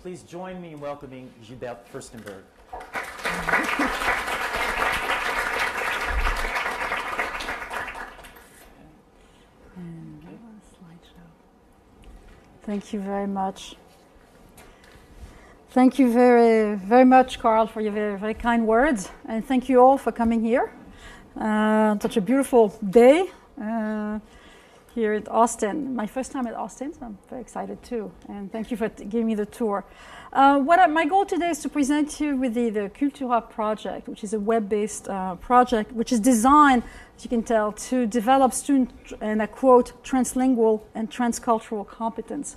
please join me in welcoming Gilberte Furstenberg. Thank you very much. Thank you very, very much, Coerll, for your very, very kind words. And thank you all for coming here. Such a beautiful day here at Austin. My first time at Austin, so I'm very excited too. And thank you for giving me the tour. My goal today is to present you with the Cultura project, which is a web-based project, which is designed, as you can tell, to develop student, and I quote, translingual and transcultural competence.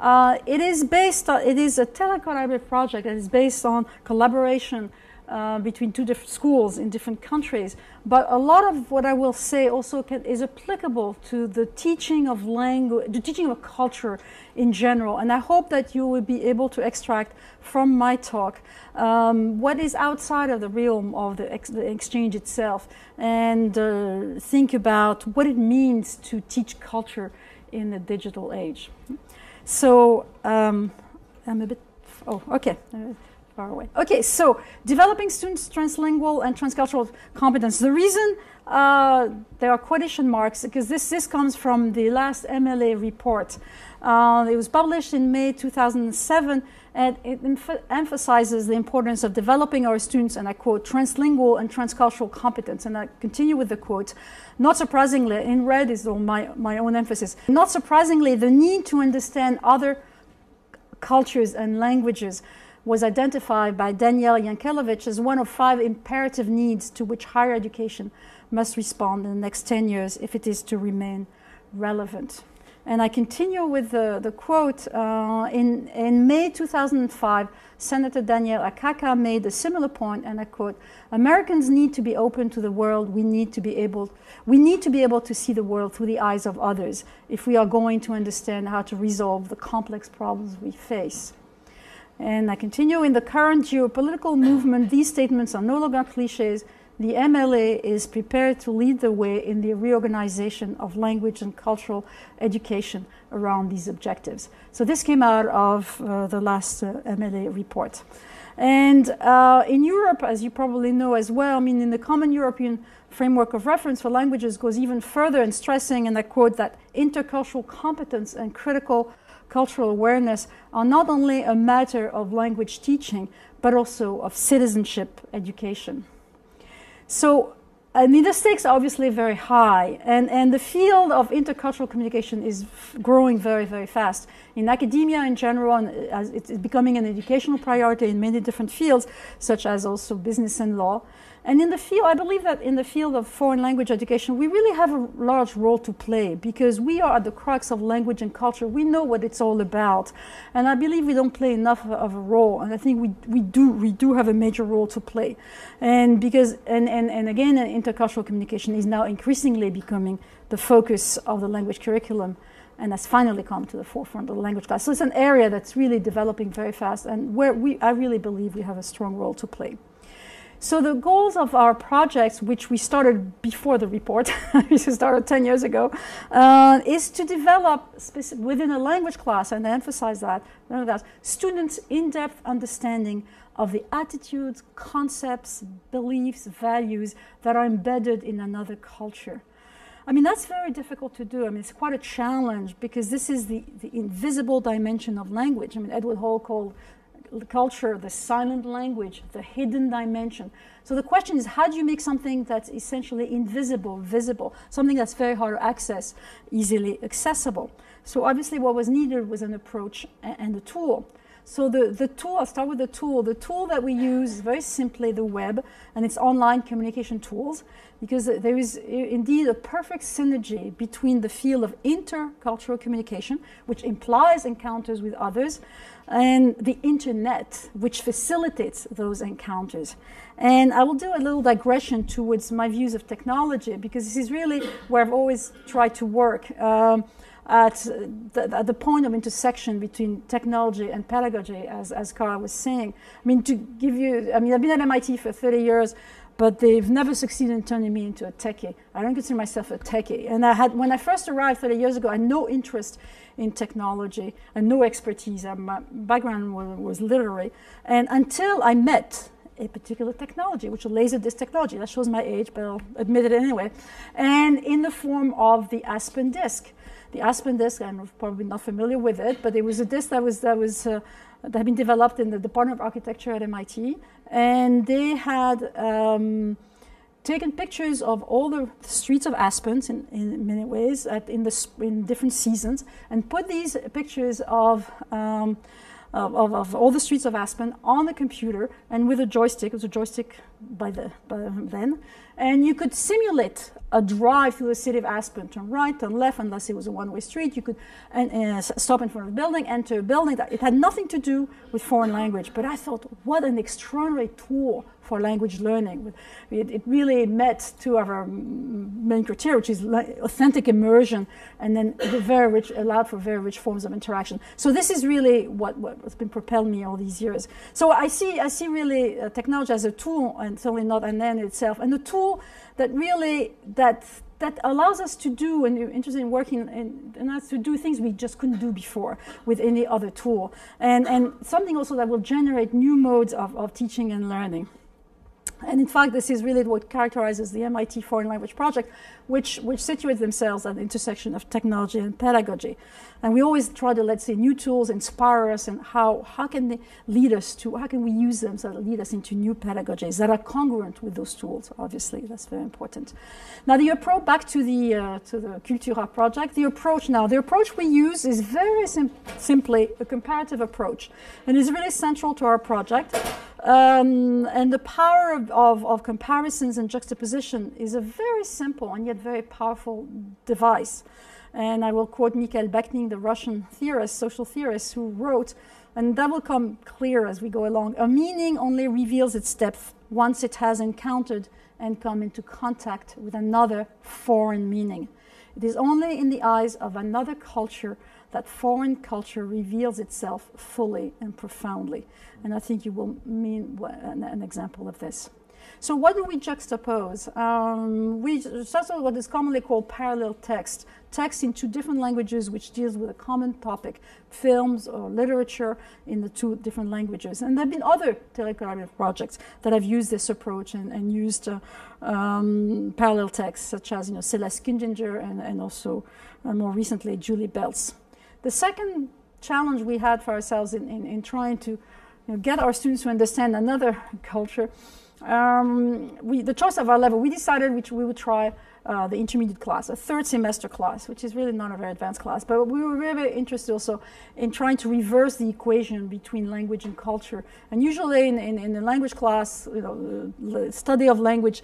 It is a tele-collaborative project that is based on collaboration between two different schools in different countries. But a lot of what I will say also is applicable to the teaching of language, the teaching of culture in general. And I hope that you will be able to extract from my talk what is outside of the realm of the exchange itself, and think about what it means to teach culture in the digital age. So I'm a bit, okay. Far away. Okay, so developing students' translingual and transcultural competence. The reason there are quotation marks because this comes from the last MLA report. It was published in May 2007, and it emphasizes the importance of developing our students, and I quote, translingual and transcultural competence. And I continue with the quote. Not surprisingly, in red is all my own emphasis. Not surprisingly, the need to understand other cultures and languages was identified by Daniel Yankelevich as one of 5 imperative needs to which higher education must respond in the next 10 years if it is to remain relevant. And I continue with the quote. In May 2005, Senator Daniel Akaka made a similar point, and I quote, Americans need to be open to the world. We need to be able to see the world through the eyes of others if we are going to understand how to resolve the complex problems we face. And I continue, in the current geopolitical movement, these statements are no longer cliches. The MLA is prepared to lead the way in the reorganization of language and cultural education around these objectives. So this came out of the last MLA report. And in Europe, as you probably know as well, I mean, in the Common European Framework of Reference for Languages goes even further in stressing, and I quote, that intercultural competence and critical cultural awareness are not only a matter of language teaching, but also of citizenship education. So, I mean, the stakes are obviously very high, and the field of intercultural communication is growing very, very fast. In academia in general, and as it's becoming an educational priority in many different fields, such as also business and law. And in the field, I believe that in the field of foreign language education, we really have a large role to play because we are at the crux of language and culture. We know what it's all about. And I believe we don't play enough of a role. And I think we do have a major role to play. And because, and again, intercultural communication is now increasingly becoming the focus of the language curriculum and has finally come to the forefront of the language class. So it's an area that's really developing very fast and where I really believe we have a strong role to play. So the goals of our projects, which we started before the report, we started 10 years ago, is to develop within a language class, and I emphasize that, students' in-depth understanding of the attitudes, concepts, beliefs, values that are embedded in another culture. I mean, that's very difficult to do. I mean, it's quite a challenge because this is the invisible dimension of language. I mean, Edward Hall called culture the silent language, the hidden dimension. So the question is, how do you make something that's essentially invisible visible, something that's very hard to access, easily accessible? So obviously what was needed was an approach and a tool. So the tool, I'll start with the tool. The tool that we use is very simply the web, and it's online communication tools, because there is indeed a perfect synergy between the field of intercultural communication, which implies encounters with others, and the internet, which facilitates those encounters. And I will do a little digression towards my views of technology, because this is really where I've always tried to work. At the point of intersection between technology and pedagogy, as Coerll was saying. I mean, to give you, I mean, I've been at MIT for 30 years. but they've never succeeded in turning me into a techie. I don't consider myself a techie. And when I first arrived 30 years ago, I had no interest in technology and no expertise. My background was literary. And until I met a particular technology, which is Laserdisc technology. That shows my age, but I'll admit it anyway. And in the form of the Aspen Disc. The Aspen Disc, I'm probably not familiar with it, but it was a disc that had been developed in the Department of Architecture at MIT. And they had taken pictures of all the streets of Aspen in many ways in different seasons, and put these pictures of all the streets of Aspen on the computer, and with a joystick. It was a joystick by then, and you could simulate a drive through the city of Aspen, turn right, turn left, unless it was a one-way street. You could stop in front of a building, enter a building. It had nothing to do with foreign language, but I thought, what an extraordinary tool for language learning. It really met two of our main criteria, which is authentic immersion, and then allowed for very rich forms of interaction. So this is really what's been propelled me all these years. So I see really technology as a tool, and certainly not an end in itself, and a tool that really that allows us to do, and you're interested in working and us to do things we just couldn't do before with any other tool, and something also that will generate new modes of teaching and learning. And in fact, this is really what characterizes the MIT Foreign Language Project, which situates themselves at the intersection of technology and pedagogy. And we always try to, let's say, new tools inspire us, and how can they lead us to, how can we use them so that lead us into new pedagogies that are congruent with those tools, obviously. That's very important. Now, the approach, back to the Cultura project, the approach we use is very simply a comparative approach, and is really central to our project. And the power of comparisons and juxtaposition is a very simple and yet very powerful device. And I will quote Mikhail Bakhtin, the Russian theorist, social theorist, who wrote, and that will come clear as we go along, a meaning only reveals its depth once it has encountered and come into contact with another foreign meaning. It is only in the eyes of another culture that foreign culture reveals itself fully and profoundly. And I think you will mean an example of this. So what do we juxtapose? We juxtapose what is commonly called parallel text in two different languages which deals with a common topic, films or literature in the two different languages. And there have been other telecollaborative projects that have used this approach and used parallel text, such as Celeste Kindinger and also more recently Julie Belts. The second challenge we had for ourselves in trying to get our students to understand another culture, the choice of our level, we decided we would try the intermediate class, a third semester class, which is really not a very advanced class. But we were very interested also in trying to reverse the equation between language and culture. And usually in the language class, the study of language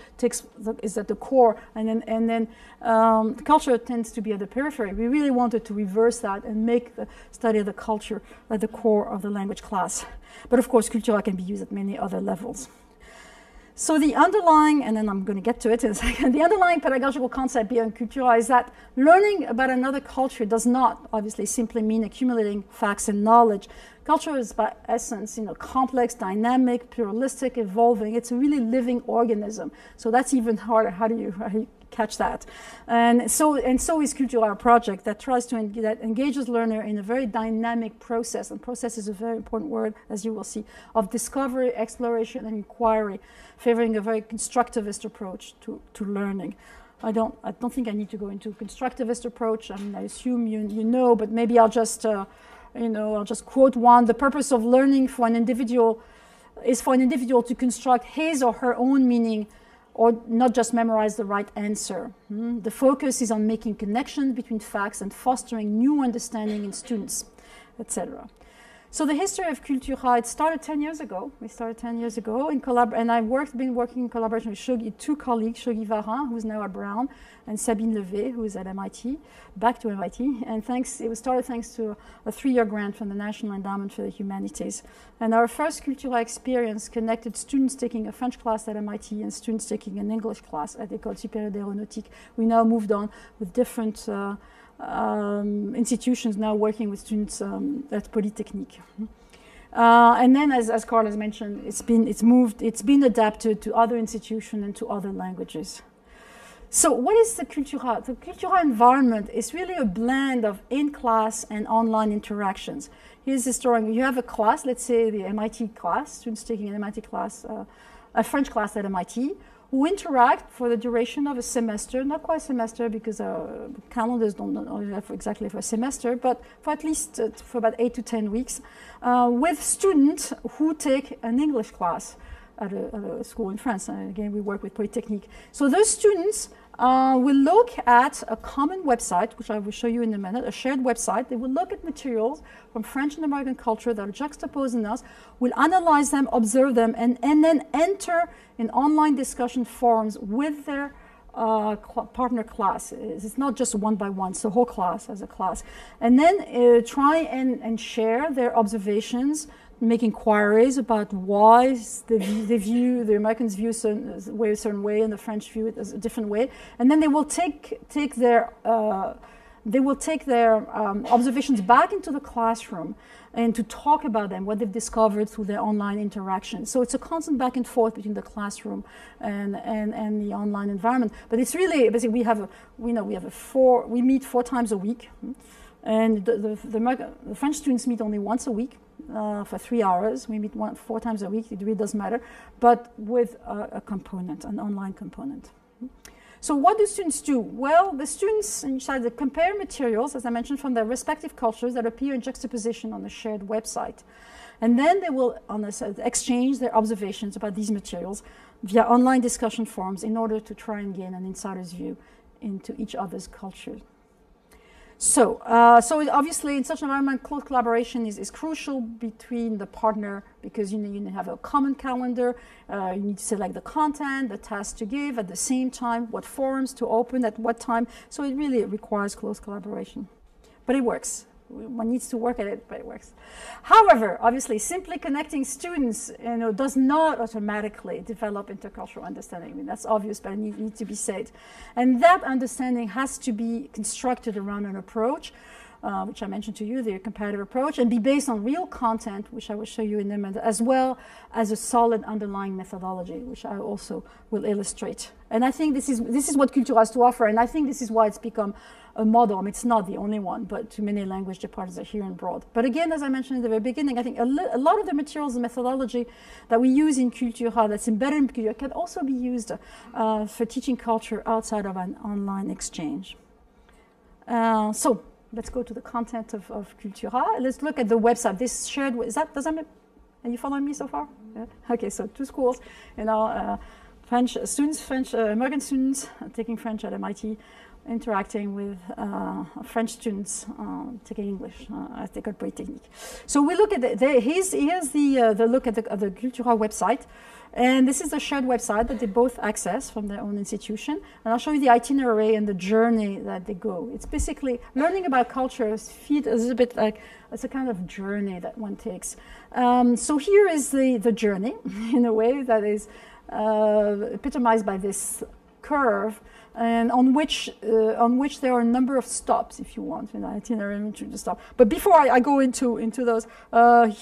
is at the core, and then the culture tends to be at the periphery. We really wanted to reverse that and make the study of the culture at the core of the language class. But of course, Cultura can be used at many other levels. So the underlying, and then I'm going to get to it in a second, the underlying pedagogical concept beyond Cultura is that learning about another culture does not obviously simply mean accumulating facts and knowledge. Culture is by essence, complex, dynamic, pluralistic, evolving. It's a really living organism. So that's even harder. How do you catch that? And so is Cultura, our project that tries to that engages learner in a very dynamic process. And process is a very important word, as you will see, of discovery, exploration, and inquiry, favoring a very constructivist approach to learning. I don't think I need to go into a constructivist approach. I mean, I assume you know, but maybe I'll just I'll just quote one. The purpose of learning for an individual is for an individual to construct his or her own meaning, or not just memorize the right answer. The focus is on making connections between facts and fostering new understanding in students, etc. So the history of Cultura, it started 10 years ago. We started 10 years ago and I've been working in collaboration with two colleagues, Shoghi Varin, who's now at Brown, and Sabine Levé, who is at MIT, back to MIT. And it was started thanks to a 3-year grant from the National Endowment for the Humanities. And our first Cultura experience connected students taking a French class at MIT and students taking an English class at École Supérieure d'Aéronautique. We now moved on with different institutions now working with students at Polytechnique. And then, as Carl has mentioned, it's been adapted to other institutions and to other languages. So what is the Cultura? The Cultura environment is really a blend of in-class and online interactions. Here's this drawing. You have a class, let's say the MIT class, students taking an MIT class, a French class at MIT, who interact for the duration of a semester, not quite a semester because calendars don't have exactly for a semester, but for at least for about 8 to 10 weeks, with students who take an English class at a school in France. And again, we work with Polytechnique. So those students will look at a common website, which I will show you in a minute, a shared website. They will look at materials from French and American culture that are juxtaposed in us, will analyze them, observe them, and then enter in online discussion forums with their partner class. It's not just one by one, it's the whole class as a class. And then try and share their observations, make inquiries about why they view, the Americans view a certain way and the French view it as a different way. And then they will take their observations back into the classroom and to talk about them, what they've discovered through their online interaction. So it's a constant back and forth between the classroom and the online environment. But it's really, basically, we meet 4 times a week. And the French students meet only once a week for 3 hours. We meet 4 times a week. It really doesn't matter, but with a component, an online component. So what do students do? Well, the students decide to compare materials, as I mentioned, from their respective cultures that appear in juxtaposition on the shared website. And then they will exchange their observations about these materials via online discussion forums in order to try and gain an insider's view into each other's culture. So obviously, in such an environment, close collaboration is crucial between the partner, because you have a common calendar. You need to select the content, the task to give at the same time, what forums to open at what time. So it really requires close collaboration. But it works. One needs to work at it, but it works. However, obviously, simply connecting students does not automatically develop intercultural understanding. I mean, that's obvious, but it needs to be said. And that understanding has to be constructed around an approach, which I mentioned to you, the comparative approach, and be based on real content, which I will show you in a minute, as well as a solid underlying methodology, which I also will illustrate. And I think this is what Cultura has to offer, and I think this is why it's become a model. I mean, it's not the only one, but too many language departments are here and abroad. But again, as I mentioned at the very beginning, I think a lot of the materials and methodology that we use in Cultura, that's embedded in Cultura, can also be used for teaching culture outside of an online exchange. So let's go to the content of Cultura. Let's look at the website. This shared, are you following me so far? Yeah? Okay, so 2 schools, French students, American students taking French at MIT, interacting with French students taking English at the Polytechnique. So we look at here's the look at the Cultura website, and this is the shared website that they both access from their own institution. And I'll show you the itinerary and the journey that they go. It's basically learning about culture is a little bit like it's a kind of journey that one takes. So here is the journey in a way that is epitomized by this curve, and on which there are a number of stops, if you want, in the itinerary to stop. But before I go into those,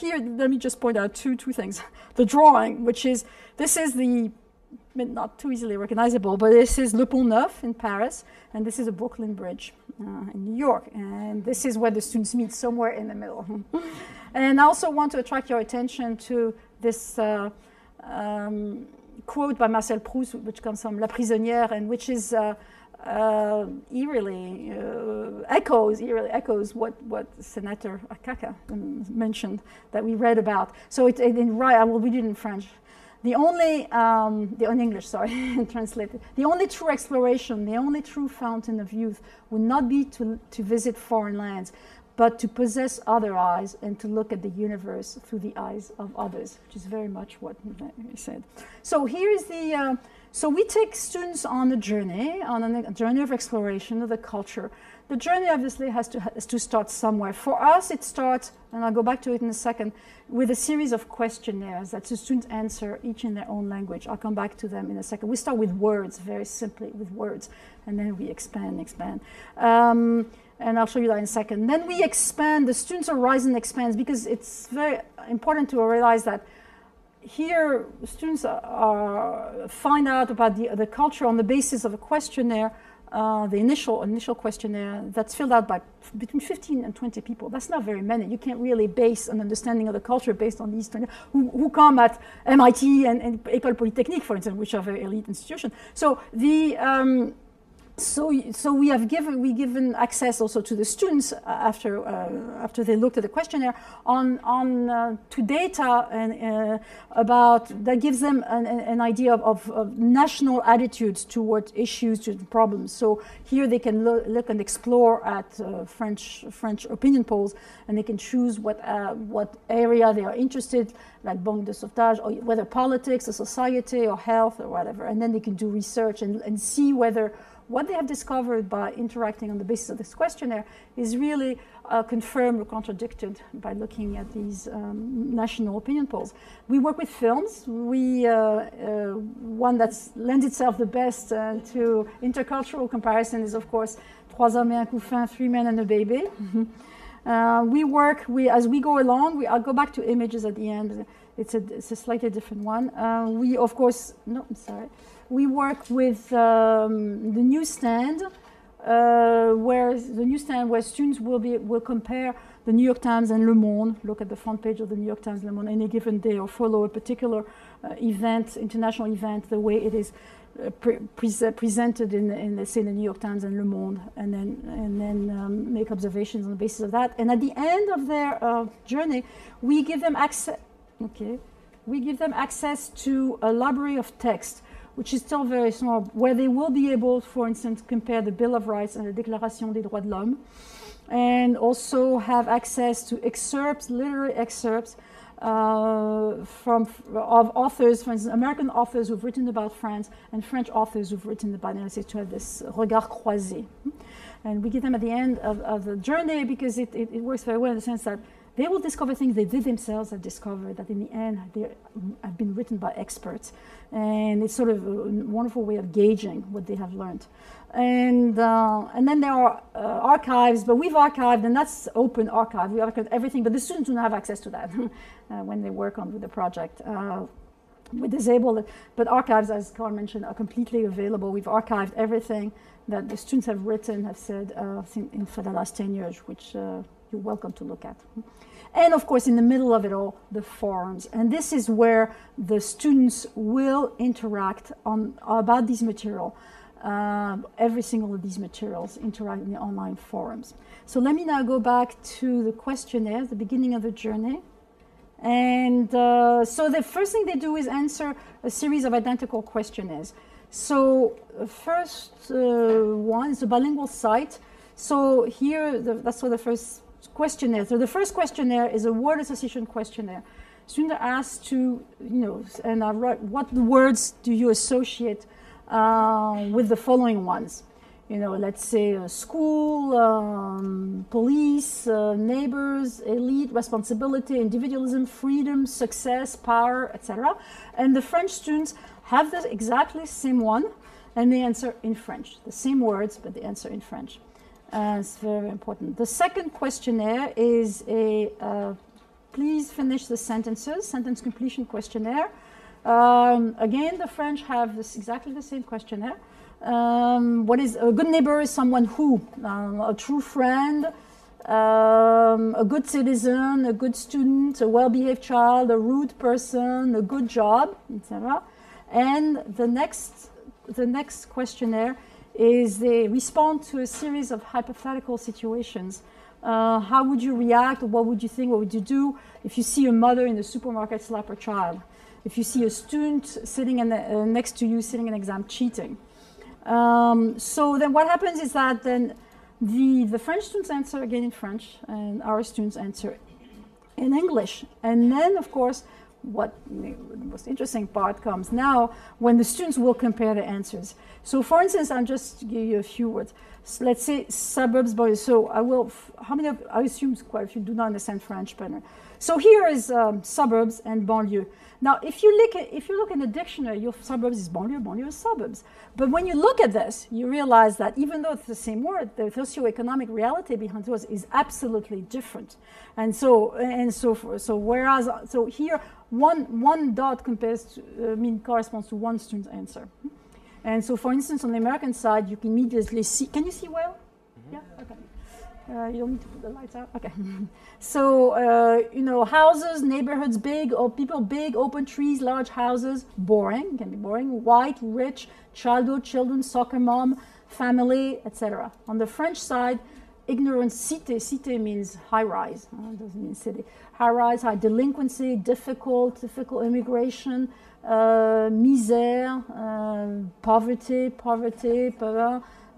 here let me just point out two things. The drawing, this is not too easily recognizable, but this is Le Pont Neuf in Paris, and this is a Brooklyn Bridge in New York, and this is where the students meet, somewhere in the middle. And I also want to attract your attention to this quote by Marcel Proust, which comes from La Prisonnière, and which is eerily echoes what Senator Akaka mentioned that we read about. So I will read it in French. In English, sorry, translated. The only true exploration, the only true fountain of youth would not be to visit foreign lands, but to possess other eyes and to look at the universe through the eyes of others, which is very much what he said. So here is so we take students on a journey of exploration of the culture. The journey obviously has to start somewhere. For us, it starts, and I'll go back to it in a second, with a series of questionnaires that the students answer, each in their own language. I'll come back to them in a second. We start with words, very simply with words, and then we expand. and I'll show you that in a second. Then we expand, the students arise and expands, because it's very important to realize that here students find out about the culture on the basis of a questionnaire, the initial questionnaire that's filled out by between 15 and 20 people. That's not very many. You can't really base an understanding of the culture based on these 20 who come at MIT and École Polytechnique, for instance, which are very elite institutions. So the So we given access also to the students after they looked at the questionnaire to data and about that gives them an idea of national attitudes toward issues, to problems. So here they can look and explore at French opinion polls, and they can choose what area they are interested, like banque de sauvetage, or whether politics or society or health or whatever, and then they can do research and see whether what they have discovered by interacting on the basis of this questionnaire is really confirmed or contradicted by looking at these national opinion polls. We work with films. One that lends itself the best to intercultural comparison is, of course, Trois hommes et un couffin, Three men and a baby. As we go along, I'll go back to images at the end. It's a slightly different one. We work with the newsstand, where students will compare the New York Times and Le Monde, look at the front page of the New York Times, Le Monde, any given day, or follow a particular international event, the way it is presented in, let's say, the New York Times and Le Monde, and then make observations on the basis of that. And at the end of their journey, we give them access. Okay, we give them access to a library of text, which is still very small, where they will be able, for instance, compare the Bill of Rights and the Déclaration des Droits de l'Homme, and also have access to literary excerpts of authors, for instance, American authors who've written about France and French authors who've written about the United States, to have this regard croisé. And we give them at the end of the journey, because it works very well in the sense that they will discover things they themselves have discovered, that in the end they have been written by experts. And it's sort of a wonderful way of gauging what they have learned. And then there are archives, but we've archived, and that's open archive. We archived everything, but the students do not have access to that when they work on with the project. We disable it, but archives, as Carl mentioned, are completely available. We've archived everything that the students have written, have said for the last 10 years, which you're welcome to look at. And of course, in the middle of it all, the forums. And this is where the students will interact about these material. Every single of these materials interact in the online forums. So let me now go back to the questionnaire, the beginning of the journey. And so the first thing they do is answer a series of identical questionnaires. So the first one is a bilingual site. So here, that's for the first questionnaire. So the first questionnaire is a word association questionnaire. Students are asked to, and I write, what words do you associate with the following ones? Let's say school, police, neighbors, elite, responsibility, individualism, freedom, success, power, etc. And the French students have the exactly same one, and they answer in French. The same words, but they answer in French. It's very important. The second questionnaire is a please finish the sentences, sentence completion questionnaire. Again, the French have exactly the same questionnaire. What is a good neighbor? Is someone who? A true friend, a good citizen, a good student, a well-behaved child, a rude person, a good job, etc. And the next questionnaire is they respond to a series of hypothetical situations. How would you react? What would you think? What would you do if you see a mother in the supermarket slap her child? If you see a student sitting next to you sitting in an exam cheating? So then what happens is that then the French students answer again in French, and our students answer in English. And then, of course, the most interesting part comes now when the students will compare the answers. So for instance, I'll just give you a few words. So let's say suburbs, boys. So I assume quite a few do not understand French, but so here is suburbs and banlieue. Now, if you look in the dictionary, your suburbs is banlieue, banlieue is suburbs. But when you look at this, you realize that even though it's the same word, the socioeconomic reality behind it is absolutely different. And so here one dot corresponds to one student's answer. And so, for instance, on the American side, you can immediately see. Can you see well? Mm-hmm. Yeah. Okay. You don't need to put the lights out. Okay. So houses, neighborhoods, big, or people big, open trees, large houses, boring, can be boring. White, rich, childhood, children, soccer mom, family, etc. On the French side, ignorance, cité means high rise. Doesn't mean city. High rise, high delinquency, difficult immigration, misère, poverty,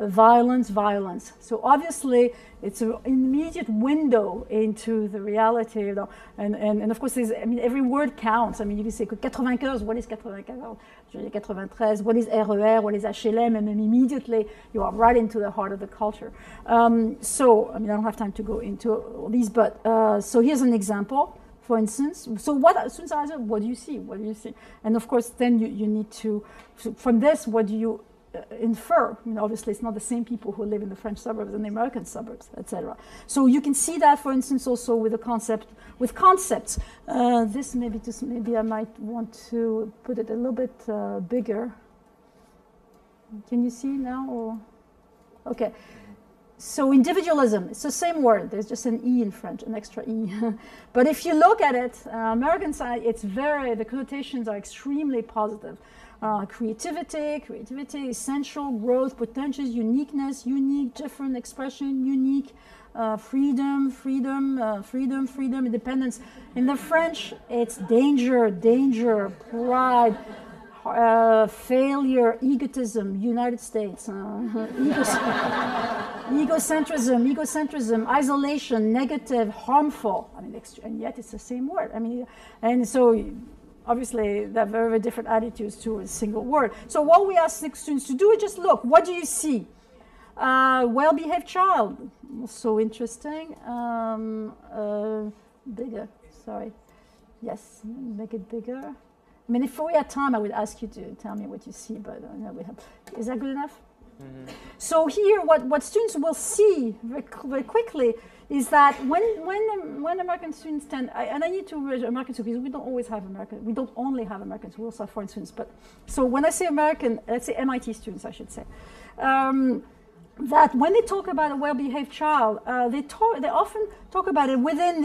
violence. So obviously, it's an immediate window into the reality, and of course, every word counts. I mean, you can say 95, what is 95? 93, what is RER, what is HLM, and then immediately you are right into the heart of the culture. So, I don't have time to go into all these, but so here's an example. For instance, so what do you see? What do you see? And of course, then you need to, from this, what do you infer? Obviously, it's not the same people who live in the French suburbs and the American suburbs, etc. So you can see that, for instance, also with concepts. This maybe I might want to put it a little bit bigger. Can you see now? Or okay. So individualism, it's the same word. There's just an E in French, an extra E. But if you look at it, American side, the connotations are extremely positive. Creativity, essential, growth, potential, uniqueness, unique, different expression, unique, freedom, independence. In the French, it's danger, pride, failure, egotism, United States, egocentrism, isolation, negative, harmful. And yet it's the same word. And so obviously they have very, very different attitudes to a single word. So what we ask students to do is just look. What do you see? Well-behaved child. So interesting. Bigger. Sorry. Yes. Make it bigger. If we had time, I would ask you to tell me what you see, but we have. Is that good enough? Mm-hmm. So here, what students will see very quickly is that when American students and I need to raise American students, because we don't only have Americans, we also have foreign students. But so when I say American, let's say MIT students, I should say, that when they talk about a well-behaved child, they often talk about it within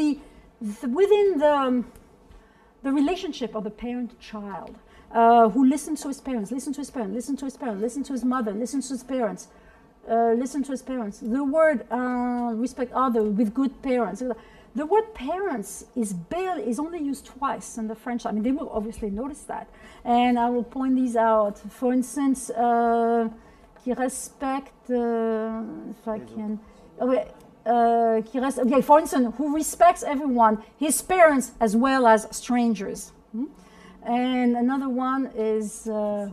the relationship of the parent-child, who listens to his parents, listens to his mother, listens to his parents, The word respect other with good parents. The word parents is only used twice in the French. They will obviously notice that. And I will point these out. For instance, qui respecte, if I can... for instance, who respects everyone, his parents as well as strangers. And another one is who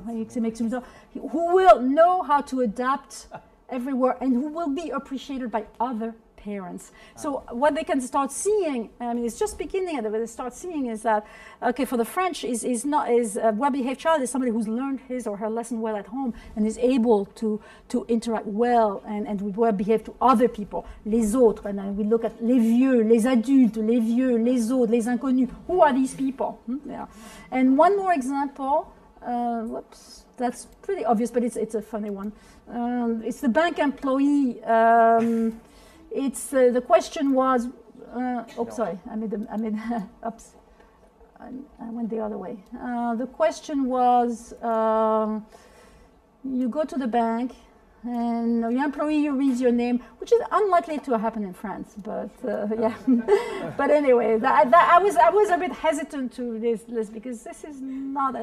will know how to adapt everywhere and who will be appreciated by other parents. So what they can start seeing, it's just beginning at it, but they start seeing is that, okay, for the French, is a well-behaved child is somebody who's learned his or her lesson well at home and is able to interact well and well behave to other people, les autres, and then we look at les vieux, les adultes, les vieux, les autres, les inconnus. Who are these people? Yeah. And one more example, whoops, that's pretty obvious, but it's a funny one. It's the bank employee. It's the question was. Sorry, I oops, I went the other way. The question was: you go to the bank, and your employee reads your name, which is unlikely to happen in France, but yeah. But anyway, I was a bit hesitant to this list because this is not.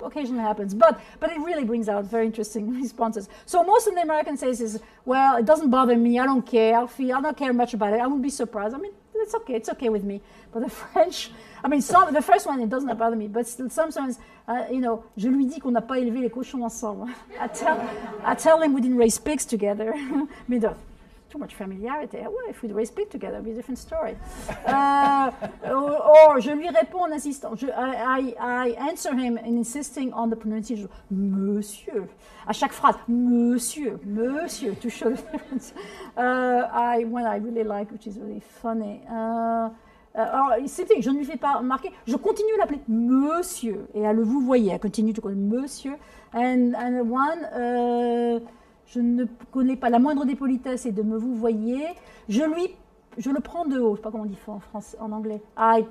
Occasionally happens, but it really brings out very interesting responses. So most of the American says is, well, it doesn't bother me. I don't care. I don't care much about it. I wouldn't be surprised. It's okay. It's okay with me. But the French, the first one, it doesn't bother me. But still, sometimes, je lui dis qu'on n'a pas élevé les cochons ensemble. I tell him we didn't raise pigs together. too much familiarity. Well, if we speak together, it'd be a different story. Or je lui réponds en insistant. I answer him in insisting on the pronunciation. Monsieur. À chaque phrase, monsieur, monsieur, to show the difference. One I really like, which is really funny. Alors, c'est que je ne lui fais pas remarquer, je continue à l'appeler monsieur, et à le vous voyez, elle continue de connaître monsieur, and one, je ne connais pas la moindre des politesses et de me vous voyez, je le prends de haut, je ne sais pas comment on dit en français, en anglais, I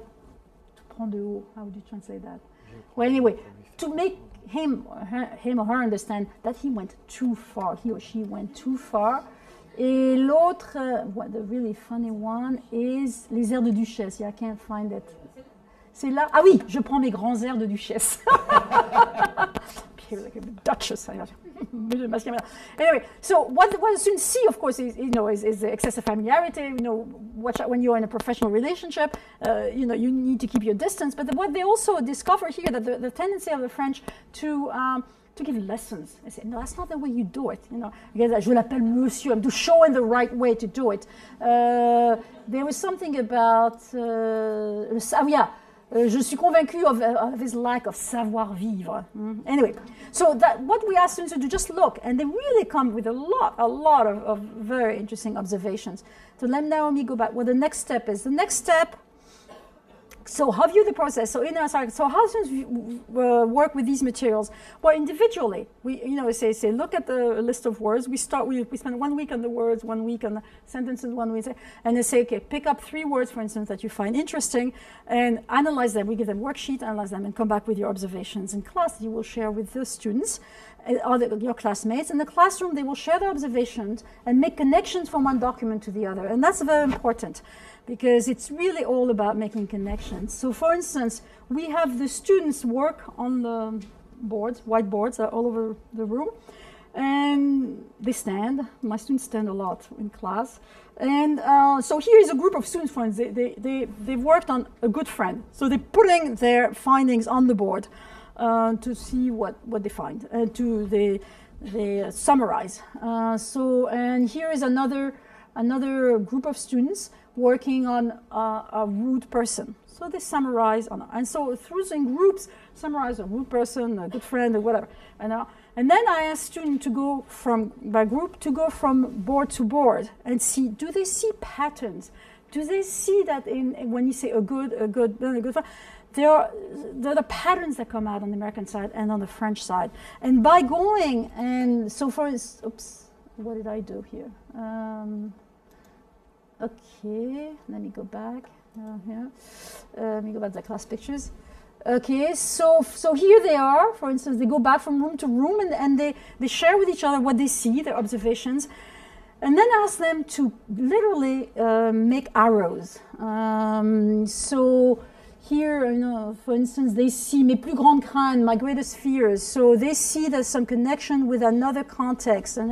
prends de haut, how would you translate that? Well, anyway, to make him or her understand that he went too far, he or she went too far. Et l'autre, the really funny one is les airs de duchesse. Yeah, I can't find it. C'est là. Ah oui, je prends mes grands airs de duchesse. Like a duchess. Anyway, so what the students see, of course, is the excessive familiarity. Watch out when you're in a professional relationship. You need to keep your distance. But what they also discover here that the tendency of the French to give lessons. I say, no, that's not the way you do it. Because je l'appelle monsieur. I'm to show him the right way to do it. There was something about je suis convaincue of his lack of savoir-vivre. Anyway, so what we ask students to do, just look, and they really come with a lot of very interesting observations. So let me go back. What the next step is. The next step. So how view the process? So how students work with these materials? Well, individually, we say look at the list of words. We spend 1 week on the words, 1 week on the sentences, 1 week, and they say, okay, pick up 3 words, for instance, that you find interesting, and analyze them. We give them worksheet, analyze them, and come back with your observations in class. You will share with the students, your classmates. In the classroom, they will share their observations and make connections from one document to the other, and that's very important. Because it's really all about making connections. So, for instance, we have the students work on the boards, whiteboards all over the room, and they stand. My students stand a lot in class. And so here is a group of students, for instance, they've worked on a good friend. So they're putting their findings on the board to see what they find, and they summarize. And here is another group of students working on a rude person. So they summarize and so through in groups, summarize a rude person, a good friend, or whatever. And then I ask students to go from board to board and see, do they see patterns? Do they see that when you say a good friend, there are the patterns that come out on the American side and on the French side. And by going, and so for instance, oops, what did I do here? Okay, let me go back. Let me go back to the class pictures. Okay, so here they are. For instance, they go back from room to room and they share with each other what they see, their observations, and then ask them to literally make arrows. So here, for instance, they see mes plus grandes craintes, my greatest fears. So they see there's some connection with another context, and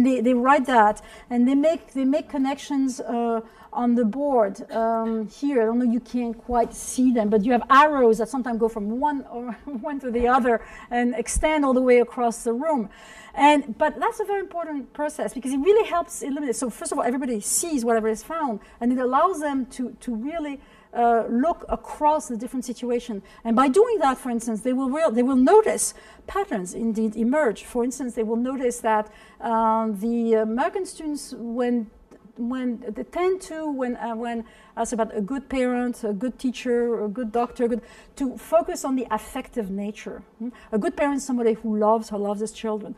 they write that, and they make connections on the board. Here, I don't know, you can't quite see them, but you have arrows that sometimes go from one to the other and extend all the way across the room. But that's a very important process because it really helps eliminate. So first of all, everybody sees whatever is found, and it allows them to really look across the different situation. And by doing that, for instance, they will notice patterns indeed emerge. For instance, they will notice that the American students, when they tend to, when asked about a good parent, a good teacher, a good doctor, to focus on the affective nature. A good parent is somebody who loves his children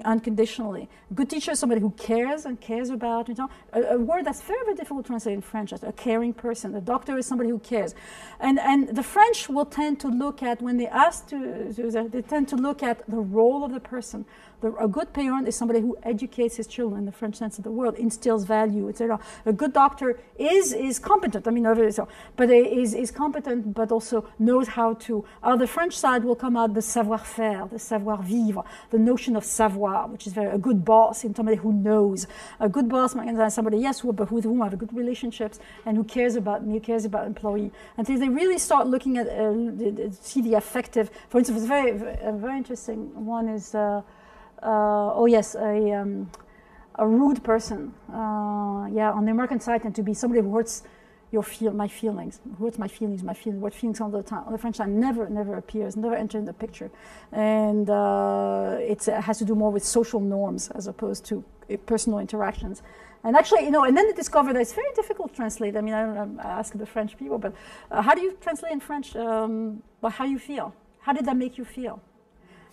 unconditionally. A good teacher is somebody who cares about, a word that's very, very difficult to translate in French, a caring person. A doctor is somebody who cares. And the French will tend to look at, when they ask they tend to look at the role of the person. A good parent is somebody who educates his children in the French sense of the word, instills value, etc. A good doctor is competent, but is competent, but also knows how to. On the French side will come out the savoir-faire, the savoir-vivre, the notion of savoir, which is a good boss, in somebody who knows. A good boss is somebody, yes, with whom I have good relationships and who cares about me, cares about employee. Until they really start looking at, see the affective. For instance, a very interesting one is, a rude person. Yeah, on the American side, tend to be somebody who hurts my feelings, what feelings all the time. On the French side, never appears, never enters in the picture, and it has to do more with social norms as opposed to personal interactions. And actually, and then they discover that it's very difficult to translate. I mean, I ask the French people, but how do you translate in French? But how you feel? How did that make you feel?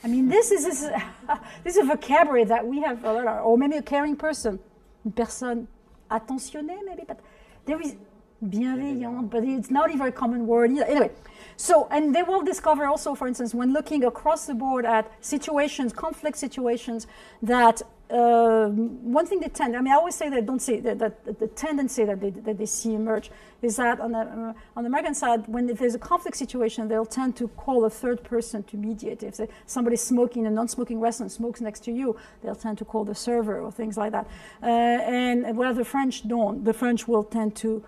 I mean, this is a vocabulary that we have, or maybe a caring person, une personne attentionnée, maybe, but there is bienveillant, but it's not even a common word either. Anyway, so, and they will discover also, for instance, when looking across the board at situations, conflict situations, that one thing they tend, I mean, I always say that, don't say that the tendency that they see emerge is that on the American side, when there's a conflict situation, they'll tend to call a third person to mediate. If somebody's smoking in a non-smoking restaurant, smokes next to you, they'll tend to call the server or things like that. And where the French don't, the French will tend to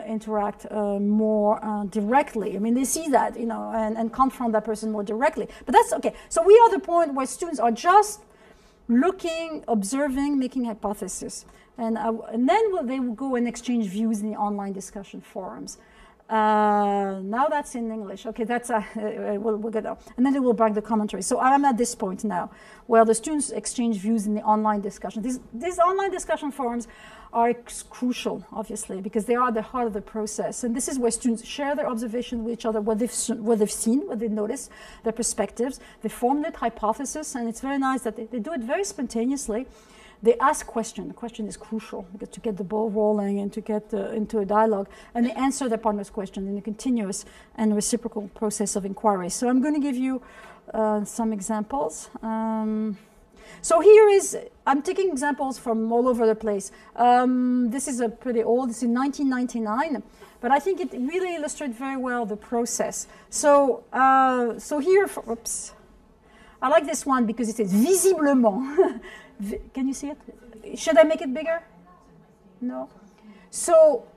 interact more directly. I mean, they see that, and confront that person more directly. But that's okay. So we are the point where students are just looking, observing, making hypotheses. And then they will go and exchange views in the online discussion forums. Now that's in English. Okay, that's we'll get up. And then they will bring the commentary. So I'm at this point now, where the students exchange views in the online discussion. These online discussion forums are crucial, obviously, because they are the heart of the process. And this is where students share their observations with each other, what they've seen, what they've noticed, their perspectives. They formulate hypotheses, and it's very nice that they do it very spontaneously. They ask questions. The question is crucial because to get the ball rolling and to get into a dialogue. And they answer their partner's question in a continuous and reciprocal process of inquiry. So I'm going to give you some examples. So here I'm taking examples from all over the place. This is pretty old. This is 1999. But I think it really illustrates very well the process. So here, oops. I like this one because it says visiblement. Can you see it? Should I make it bigger? No? So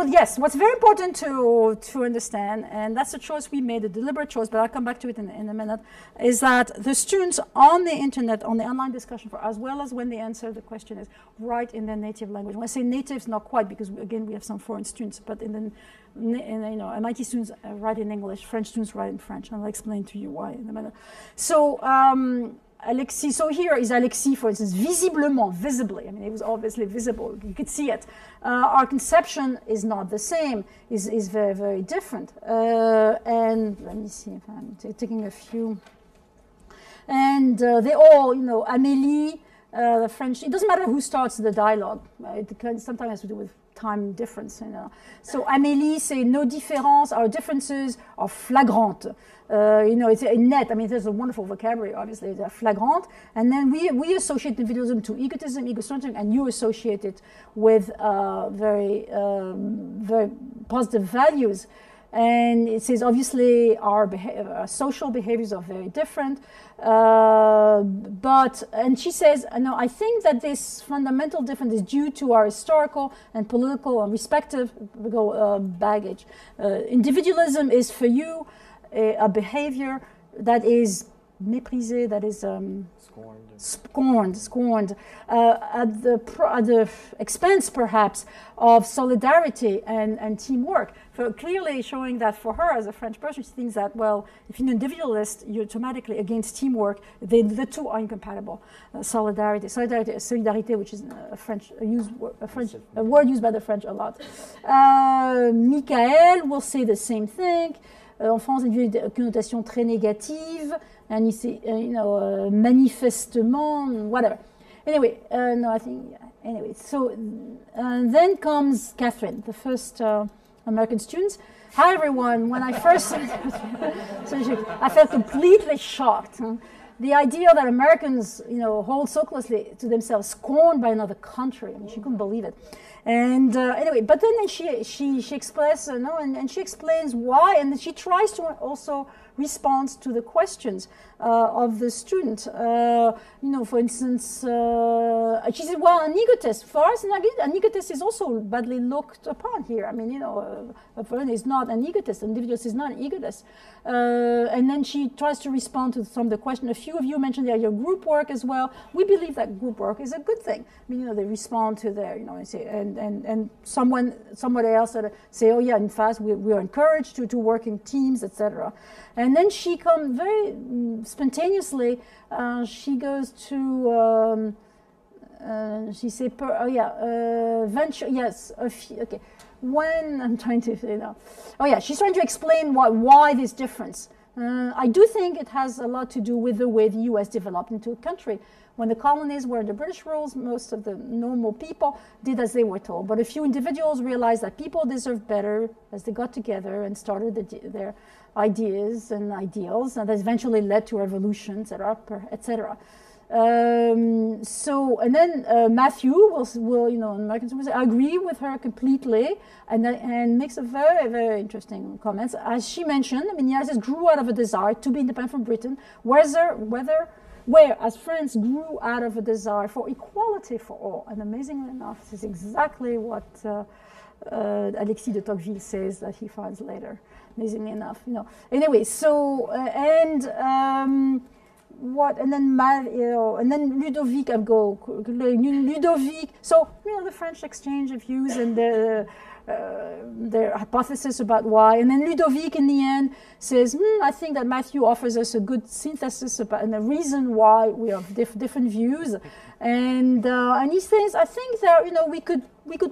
yes, what's very important to understand, and that's a choice we made, a deliberate choice, but I'll come back to it in a minute, is that the students on the internet, on the online discussion for, as well as when they answer the question, is write in their native language. When I say native, not quite, because again we have some foreign students, but MIT students write in English, French students write in French, and I'll explain to you why in a minute. So Alexis, so here is Alexis, for instance, visiblement, visibly. I mean, it was obviously visible. You could see it. Our conception is not the same, is very, very different. And let me see if I'm taking a few. And they all, Amélie, the French, it doesn't matter who starts the dialogue. It sometimes has to do with time difference. So Amélie say no difference, our differences are flagrantes. It's a net. I mean, there's a wonderful vocabulary, obviously, they're flagrant. And then we associate individualism to egotism, egocentrism, and you associate it with very, very positive values. And it says, obviously, our social behaviors are very different. And she says, no, I think that this fundamental difference is due to our historical and political and respective baggage. Individualism is for you a behavior that is méprisé, that is scorned at the expense, perhaps, of solidarity and teamwork. For clearly showing that for her, as a French person, she thinks that, well, if you're an individualist, you're automatically against teamwork. The two are incompatible. Solidarité, which is a word used by the French a lot. Michael will say the same thing. En France, il y a une connotation très négative, and manifestement, whatever. Anyway, no, I think, anyway. So then comes Catherine, the first American students. Hi, everyone. When I first, I felt completely shocked. The idea that Americans, hold so closely to themselves, scorned by another country. I mean, she couldn't believe it. And anyway, but then she explains, and she explains why, and then she tries to also respond to the questions of the student. For instance, she said, well, an egotist, for us, an egotist is also badly looked upon here. I mean, a foreigner is not an egotist, an individualist is not an egotist. And then she tries to respond to some of the questions. A few of you mentioned your group work as well. We believe that group work is a good thing. I mean, they respond to their, and say, and somebody else say, oh yeah, in fact, we are encouraged to work in teams, etc. And then she comes very spontaneously. She goes to. She said, venture. Yes. Okay. When I'm trying to say now. Oh yeah, she's trying to explain why this difference. I do think it has a lot to do with the way the U.S. developed into a country. When the colonies were under British rules, most of the normal people did as they were told. But a few individuals realized that people deserved better as they got together and started their ideas and ideals, and that eventually led to revolution, etc., etc. And then Matthew will Americans will say, I agree with her completely, and makes a very, very interesting comments. As she mentioned, I mean, the United States grew out of a desire to be independent from Britain, whereas France grew out of a desire for equality for all. And amazingly enough, this is exactly what Alexis de Tocqueville says that he finds later. Amazingly enough, Anyway, so and then Ludovic, Ludovic. So the French exchange of views and their hypothesis about why, and then Ludovic in the end says, I think that Matthew offers us a good synthesis about and the reason why we have different views, and he says, I think that we could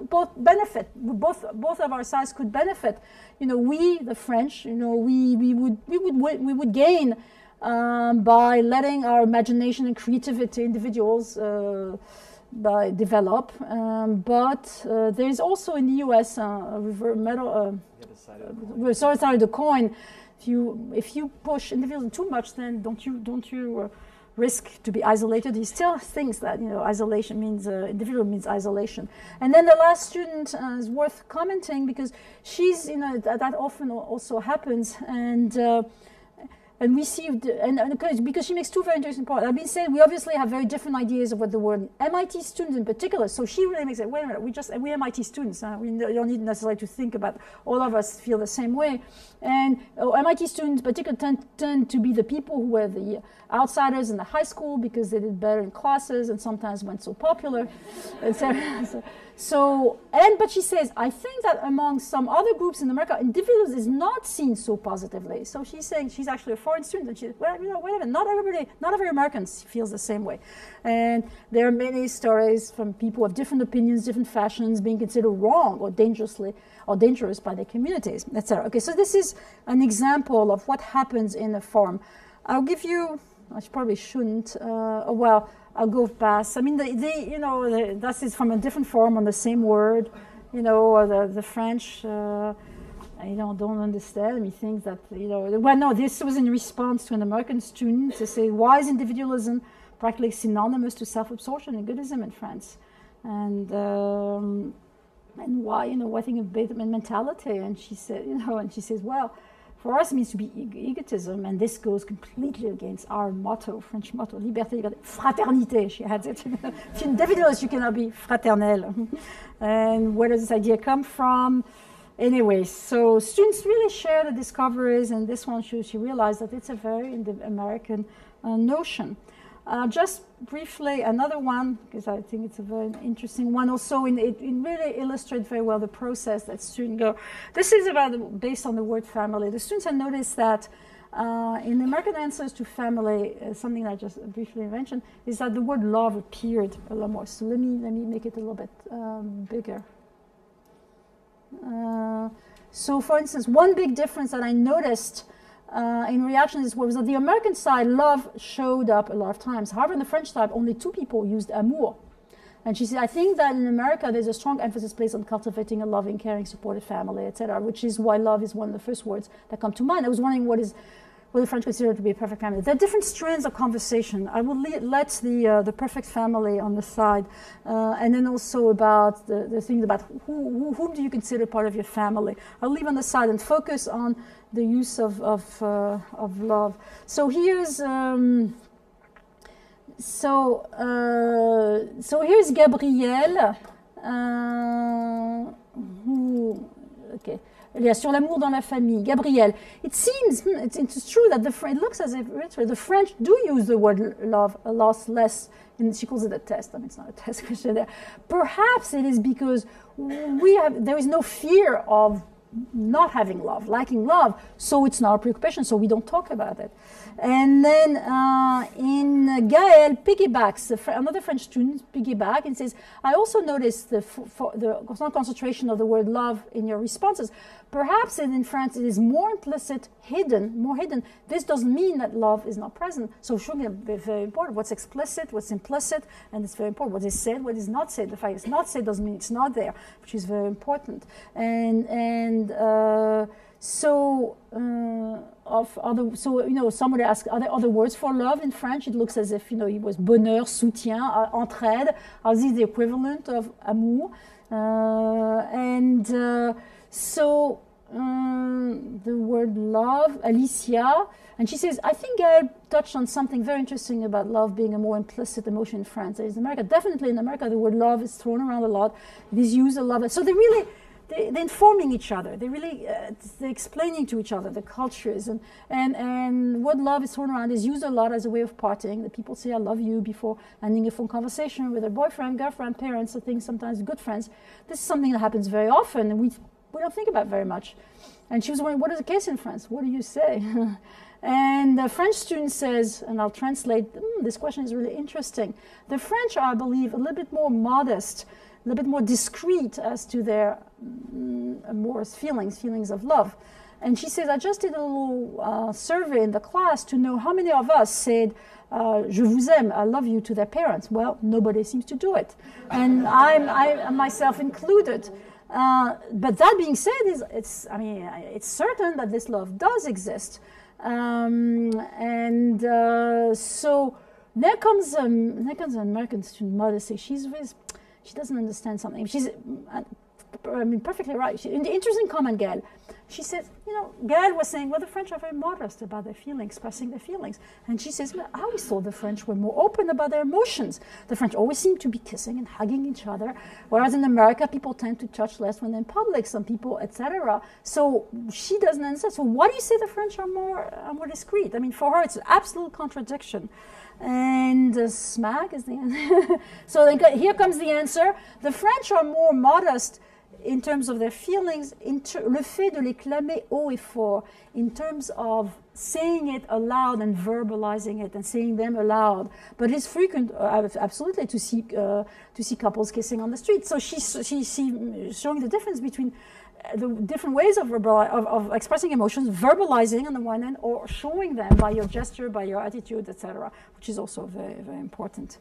both benefit, both of our sides could benefit. We the French, we would gain by letting our imagination and creativity, individuals, develop. But there is also in the U.S. the other side of the coin. If you push individuals too much, then don't you risk to be isolated? He still thinks that isolation means individual means isolation. And then the last student is worth commenting because she's that often also happens, and we see, because she makes two very interesting points. I've been saying we obviously have very different ideas of what the word MIT students in particular. So she really makes it. Wait a minute, we MIT students. We don't need necessarily to think about. All of us feel the same way, and MIT students, in particular, tend to be the people who were the outsiders in the high school because they did better in classes and sometimes weren't so popular, etc. But she says, I think that among some other groups in America, individuals is not seen so positively. So she's saying she's actually a foreign student, and she says, wait, not every American feels the same way. And there are many stories from people of different opinions, different fashions, being considered wrong or dangerous by their communities, etc. Okay, so this is an example of what happens in a forum. I'll give you, I probably shouldn't, I'll go past. I mean, that is from a different form on the same word. The French, don't understand. He thinks that, this was in response to an American student to say, why is individualism practically synonymous to self-absorption and egotism in France? And why, what thing of Bateman mentality? And she said, and she says, well, for us, it means to be egotism, and this goes completely against our motto, French motto, liberté, fraternité. She adds it. If you're individualist, you cannot be fraternel. And where does this idea come from? Anyway, so students really share the discoveries, and this one she realized that it's a very American notion. Just briefly, another one, because I think it's a very interesting one also, it really illustrates very well the process that students go. This is based on the word family. The students have noticed that in the American answers to family, something that I just briefly mentioned, is that the word love appeared a lot more. So let me make it a little bit bigger. So for instance, one big difference that I noticed in reaction was that the American side, love showed up a lot of times. However, in the French side, only 2 people used amour. And she said, I think that in America, there's a strong emphasis placed on cultivating a loving, caring, supportive family, etc., which is why love is one of the first words that come to mind. I was wondering what the French consider to be a perfect family. There are different strands of conversation. I will let the perfect family on the side, and then also about the things about whom do you consider part of your family. I'll leave on the side and focus on the use of love. So here's so here's Gabrielle. Okay. Yeah, sur l'amour dans la famille. Gabrielle, it seems, it's true that it looks as if the French do use the word love a lot less, and she calls it a test. I mean, it's not a test question there. Perhaps it is because there is no fear of not having love, liking love, so it's not a preoccupation, so we don't talk about it. And then in Gaël piggybacks, another French student piggyback and says, I also noticed the concentration of the word love in your responses. Perhaps in France it is more implicit, more hidden. This doesn't mean that love is not present. So showing very important what's explicit, what's implicit, and it's very important what is said, what is not said. The fact it's not said doesn't mean it's not there, which is very important. So somebody asked, are there other words for love in French? It looks as if, it was bonheur, soutien, entraide. Are these the equivalent of amour? So the word love, Alicia, and she says, I think I touched on something very interesting about love being a more implicit emotion in France. There is in America. Definitely in America, the word love is thrown around a lot. It is used a lot. So they're informing each other. They're explaining to each other the cultures. And what love is thrown around is used a lot as a way of parting. The people say, I love you before ending a phone conversation with their boyfriend, girlfriend, parents, I think sometimes good friends. This is something that happens very often, and we don't think about very much. And she was wondering, what is the case in France? What do you say? And the French student says, and I'll translate, this question is really interesting. The French are, I believe, a little bit more modest, a little bit more discreet as to their more feelings of love. And she says, I just did a little survey in the class to know how many of us said, je vous aime, I love you to their parents. Well, nobody seems to do it. And I myself included. But that being said, it's certain that this love does exist. So there comes an American student mother say she doesn't understand something. She's perfectly right. Interesting comment, Gail. She said, Gail was saying, well, the French are very modest about their feelings, expressing their feelings. And she says, well, I always thought the French were more open about their emotions. The French always seem to be kissing and hugging each other, whereas in America, people tend to touch less when they're in public, some people, etc. So she doesn't understand. So why do you say the French are more discreet? I mean, for her, it's an absolute contradiction. And smack is the answer. So here comes the answer. The French are more modest in terms of their feelings, le fait de les clamer haut et fort, in terms of saying it aloud and verbalizing it and saying them aloud. But it's frequent, absolutely, to see couples kissing on the street. So she's showing the difference between the different ways of expressing emotions, verbalizing on the one hand, or showing them by your gesture, by your attitude, etc., which is also very, very important.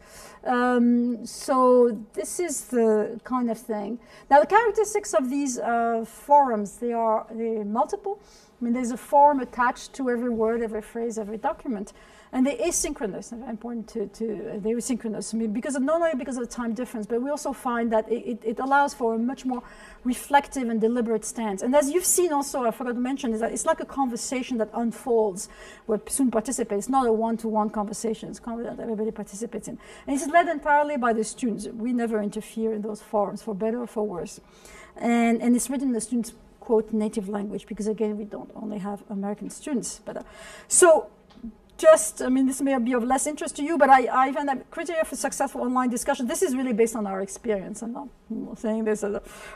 So this is the kind of thing. Now, the characteristics of these forums, they're multiple. I mean, there's a form attached to every word, every phrase, every document. And they're asynchronous, and very important they're asynchronous. I mean, not only because of the time difference, but we also find that it allows for a much more reflective and deliberate stance. And as you've seen also, I forgot to mention, is that it's like a conversation that unfolds where students participate. It's not a one-to-one conversation. It's a conversation that everybody participates in. And it's led entirely by the students. We never interfere in those forums, for better or for worse. And it's written in the students' quote native language, because again, we don't only have American students. But this may be of less interest to you, but I find that criteria for successful online discussion, this is really based on our experience. I'm not saying this,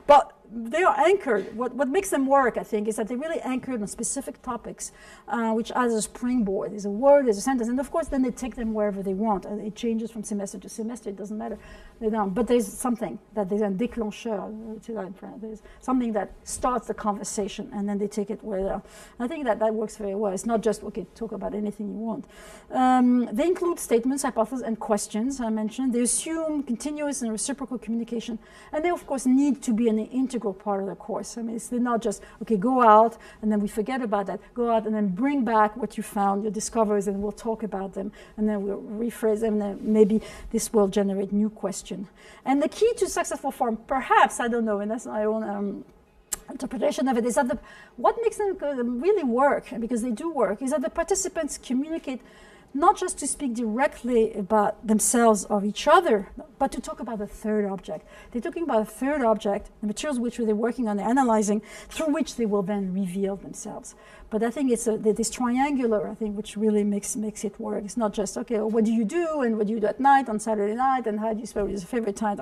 but they are anchored. What makes them work, I think, is that they're really anchored on specific topics, which as a springboard. There's a word, there's a sentence, and of course then they take them wherever they want. And it changes from semester to semester, it doesn't matter. They don't. But there's something, that there's a déclencheur, there's something that starts the conversation, and then they take it where they are. I think that works very well. It's not just, okay, talk about anything you want. They include statements, hypotheses, and questions, I mentioned. They assume continuous and reciprocal communication. And they, of course, need to be an integral part of the course. I mean, they're not just, okay, go out, and then we forget about that. Go out and then bring back what you found, your discoveries, and we'll talk about them, and then we'll rephrase them, and then maybe this will generate new questions. And the key to successful forum, perhaps, I don't know, and that's my own interpretation of it, is that what makes them really work, because they do work, is that the participants communicate not just to speak directly about themselves or each other, but to talk about a third object. They're talking about a third object, the materials which they're working on, they're analyzing, through which they will then reveal themselves. But I think it's this triangular, I think, which really makes it work. It's not just, okay, well, what do you do, and what do you do at night, on Saturday night, and how do you spend your favorite time?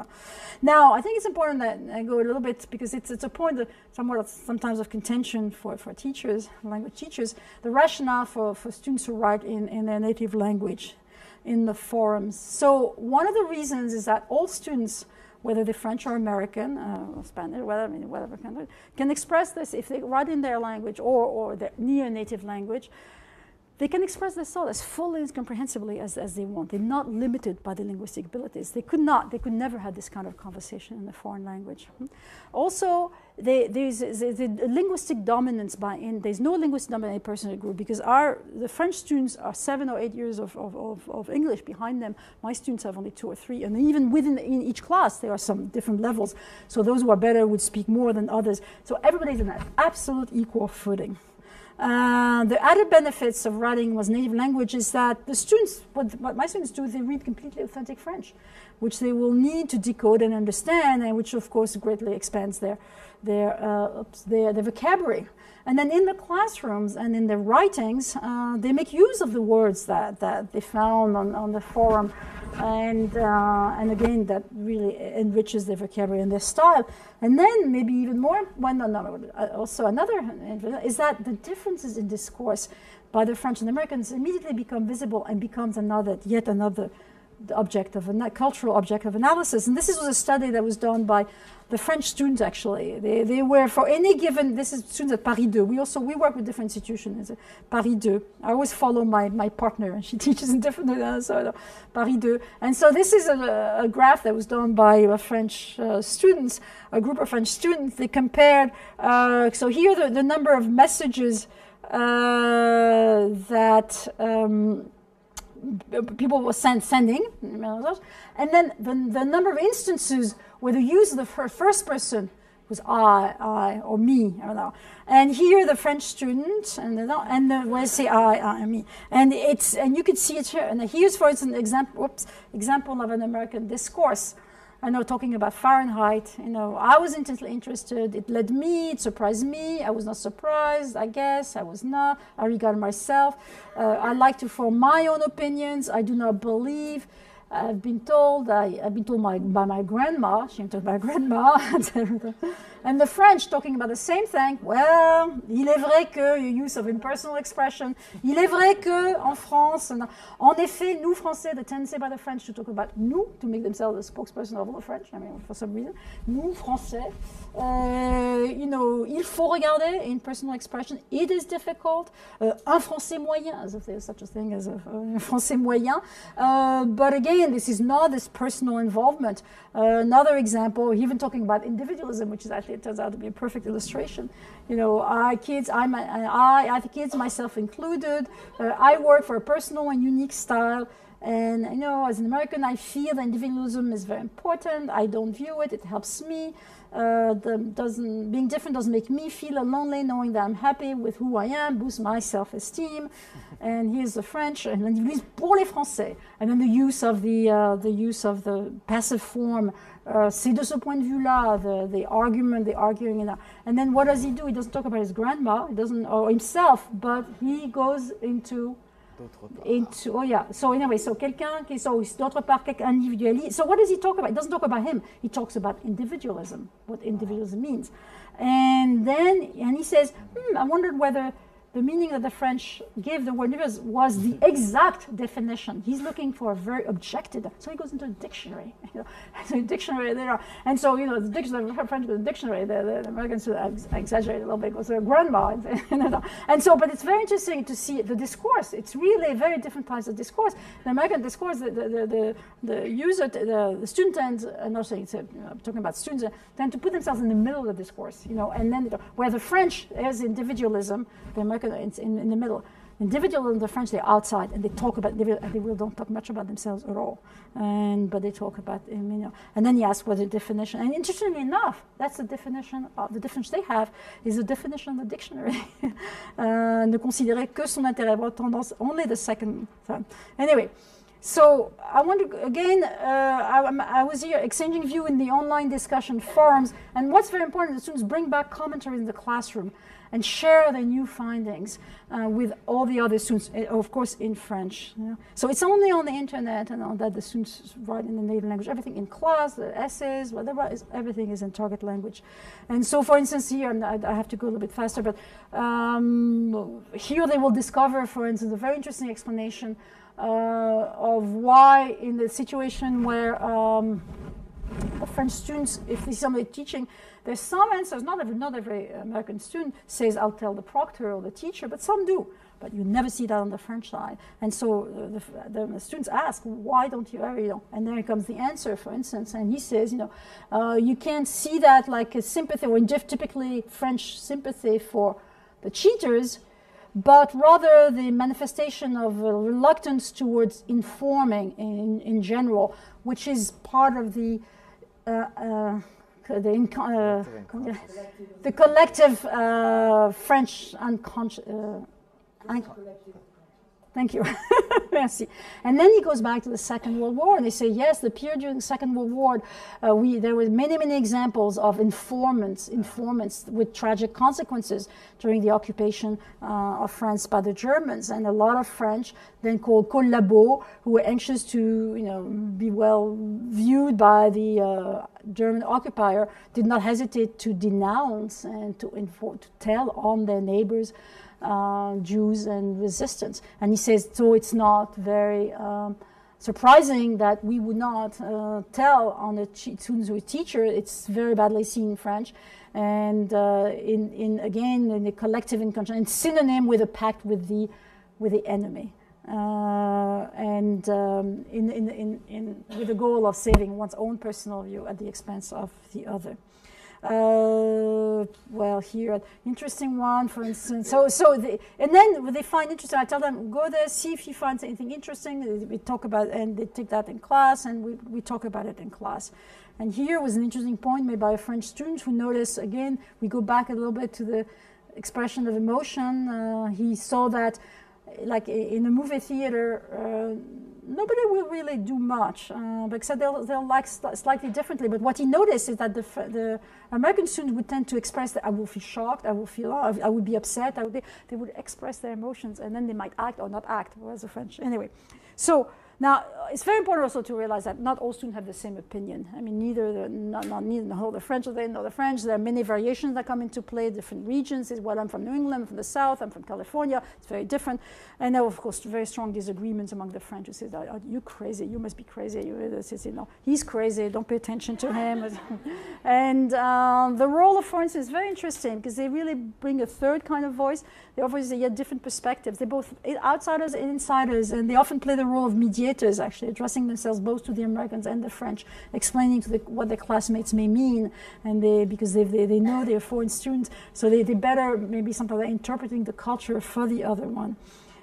Now, I think it's important that I go a little bit, because it's a point that sometimes of contention for teachers, language teachers, the rationale for students who write in their native language in the forums. So one of the reasons is that all students, whether they're French or American, or Spanish, whatever country, can express this if they write in their language or their near-native language. They can express their thought as fully and comprehensively as they want. They're not limited by the linguistic abilities. They could never have this kind of conversation in a foreign language. Also, there's a linguistic dominance there's no linguistic dominant person in the group, because the French students are 7 or 8 years of English behind them. My students have only 2 or 3, and even in each class there are some different levels. So those who are better would speak more than others. So everybody's on an absolute equal footing. The added benefits of writing with native language is that the students, what my students do, they read completely authentic French, which they will need to decode and understand, and which of course greatly expands their vocabulary. And then in the classrooms and in their writings, they make use of the words that they found on the forum, and again, that really enriches their vocabulary and their style. And then maybe even more, also another is that the differences in discourse by the French and Americans immediately become visible and becomes yet another object of a cultural object of analysis. And this was a study that was done by the French students, actually. They were, for any given, this is students at Paris 2. We work with different institutions. Paris 2. I always follow my partner, and she teaches in different, so Paris 2. And so this is a graph that was done by French students, a group of French students. They compared, so here the number of messages that people were sending, and then the number of instances where the use of the first person was I, or me, I don't know. And here the French student, and where I say I, me, and you can see it here. And here's, for instance, an example of an American discourse. I know, talking about Fahrenheit, I was intensely interested. It led me, it surprised me. I was not surprised, I guess. I was not. I regard myself. I like to form my own opinions. I do not believe. I've been told by my grandma, she told my grandma, and the French talking about the same thing. Well, il est vrai que your use of impersonal expression, il est vrai que en France, en effet, nous Français, the tendency by the French to talk about nous, to make themselves the spokesperson of all the French, I mean, for some reason, nous Français, il faut regarder impersonal expression. It is difficult. Un Français moyen, as if there's such a thing as a Français moyen, but again, this is not this personal involvement. Another example, even talking about individualism, which is actually, it turns out to be a perfect illustration. I have kids, myself included. I work for a personal and unique style. And as an American, I feel that individualism is very important. I don't view it. It helps me. Being different doesn't make me feel lonely, knowing that I'm happy with who I am, boosts my self-esteem. And here's the French, and then you use pour les Français, and then the use of the passive form. C'est de ce point de vue-là, the arguing, and then what does he do? He doesn't talk about his grandma, or himself, but he goes into. So anyway, so quelqu'un qui d'autre part quelqu'un individualiste. So what does he talk about? He doesn't talk about him. He talks about individualism, what individualism means, and he says, I wondered whether the meaning that the French gave the word was the exact definition. He's looking for a very objective, so he goes into a dictionary. So a dictionary there, and so the dictionary, French with a dictionary. The Americans exaggerate a little bit because they're grandma, and so. But it's very interesting to see the discourse. It's really very different types of discourse. The American discourse, the user, the student tends, and also I'm talking about students, tend to put themselves in the middle of the discourse, and then where the French is individualism, the American it's in the middle. Individualism, the French, they're outside, and they talk about, they really don't talk much about themselves at all. But they talk about, and then he asks what the definition, and interestingly enough, that's the definition of the difference they have, is the definition of the dictionary. Ne considérer que son intérêt, tendance, only the second time. Anyway, so I want to, again, I was here exchanging view in the online discussion forums, and what's very important, the students bring back commentary in the classroom and share their new findings with all the other students, of course in French. So it's only on the internet and all that the students write in the native language. Everything in class, the essays, whatever, everything is in target language. And so, for instance, here, and I have to go a little bit faster, but here they will discover, for instance, a very interesting explanation of why in the situation where the French students, if there's somebody teaching, there's some answers, not every American student says, I'll tell the proctor or the teacher, but some do. But you never see that on the French side. And so the students ask, why don't you ever, and there comes the answer, for instance, and he says, you can't see that like a sympathy, or typically French sympathy for the cheaters, but rather the manifestation of reluctance towards informing in general, which is part of the collective French unconscious. Thank you. Merci. And then he goes back to the Second World War, and they say, yes, the period during the Second World War, there were many examples of informants with tragic consequences during the occupation of France by the Germans, and a lot of French, then called collabos, who were anxious to, be well viewed by the German occupier, did not hesitate to denounce and to tell on their neighbors Jews and resistance. And he says, so it's not very surprising that we would not tell on a student who is teacher. It's very badly seen in French, and in the collective inconscious, and synonym with a pact with the enemy, with the goal of saving one's own personal view at the expense of the other. Well, here, interesting one, for instance. And then they find interesting. I tell them, go there, see if you find anything interesting. We talk about, and they take that in class, and we talk about it in class. And here was an interesting point made by a French student who noticed, again, we go back a little bit to the expression of emotion. He saw that, like in a movie theater, nobody will really do much, except they'll like slightly differently. But what he noticed is that the American students would tend to express that I will feel shocked, I will feel, I would be upset, they would express their emotions, and then they might act or not act, whereas the French. Anyway, so now it's very important also to realize that not all students have the same opinion. I mean, neither the French or they know the French. There are many variations that come into play, different regions. Well, I'm from New England, I'm from the South, I'm from California. It's very different. And there are, of course, very strong disagreements among the French who say, "Are you crazy? You must be crazy." You say, "No, he's crazy. Don't pay attention to him." And the role of foreigners is very interesting because they really bring a third kind of voice. They obviously have different perspectives. They're both outsiders and insiders, and they often play the role of mediators, actually, addressing themselves both to the Americans and the French, explaining to what their classmates may mean, and because they know they're foreign students, so they better maybe sometimes interpreting the culture for the other one.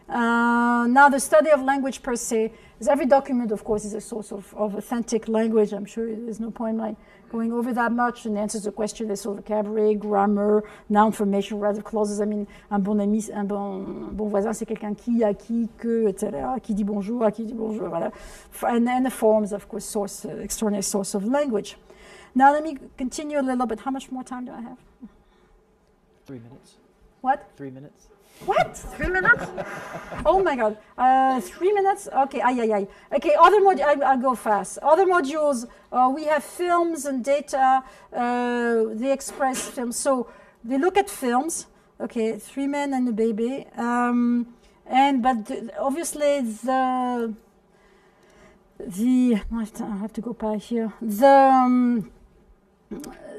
Now, the study of language per se, is every document, of course, is a source of authentic language. I'm sure there's no point in my going over that much. And the answer to the question, there's sort of vocabulary, grammar, noun formation, rather clauses. I mean, un bon ami, un bon voisin, c'est quelqu'un qui, à qui, que, etc., qui dit bonjour, à qui dit bonjour, voilà. And then the forms, of course, extraordinary source of language. Now, let me continue a little bit. How much more time do I have? 3 minutes. What? 3 minutes. What? 3 minutes? Oh my God. 3 minutes? Okay, Okay, other modules, I'll go fast. Other modules, we have films and data, they express films. So they look at films, Okay, 3 men and a baby. But obviously I have to go by here.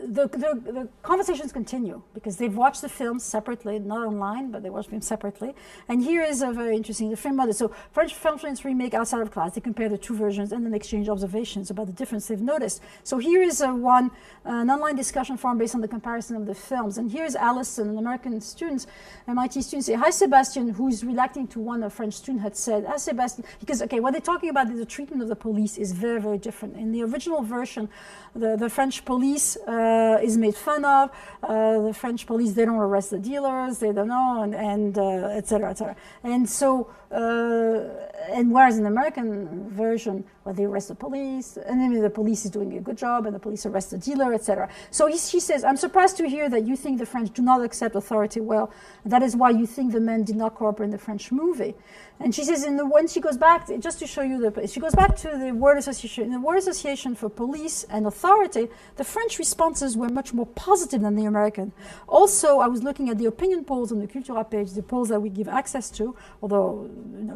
The conversations continue because they've watched the films separately, not online, but they watched them separately. And here is a very interesting, the frame model. So French film students remake Outside of Class. They compare the two versions and then exchange observations about the difference they've noticed. So here is an online discussion forum based on the comparison of the films. And here's Allison, an American student, MIT student, say, hi Sebastian, who's reacting to one a French student had said, hi Sebastian, because okay, what they're talking about is the treatment of the police is very, very different. In the original version, the French police is made fun of. The French police, they don't arrest the dealers, they don't know, and et cetera, et cetera. And so, and whereas in the American version, well, they arrest the police, and then the police is doing a good job, and the police arrest the dealer, et cetera. So she says, I'm surprised to hear that you think the French do not accept authority well. That is why you think the men did not cooperate in the French movie. And she says, when she goes back, just to show you, she goes back to the word association. In the word association for police and authority, the French responses were much more positive than the American. Also, I was looking at the opinion polls on the Cultura page, the polls that we give access to, although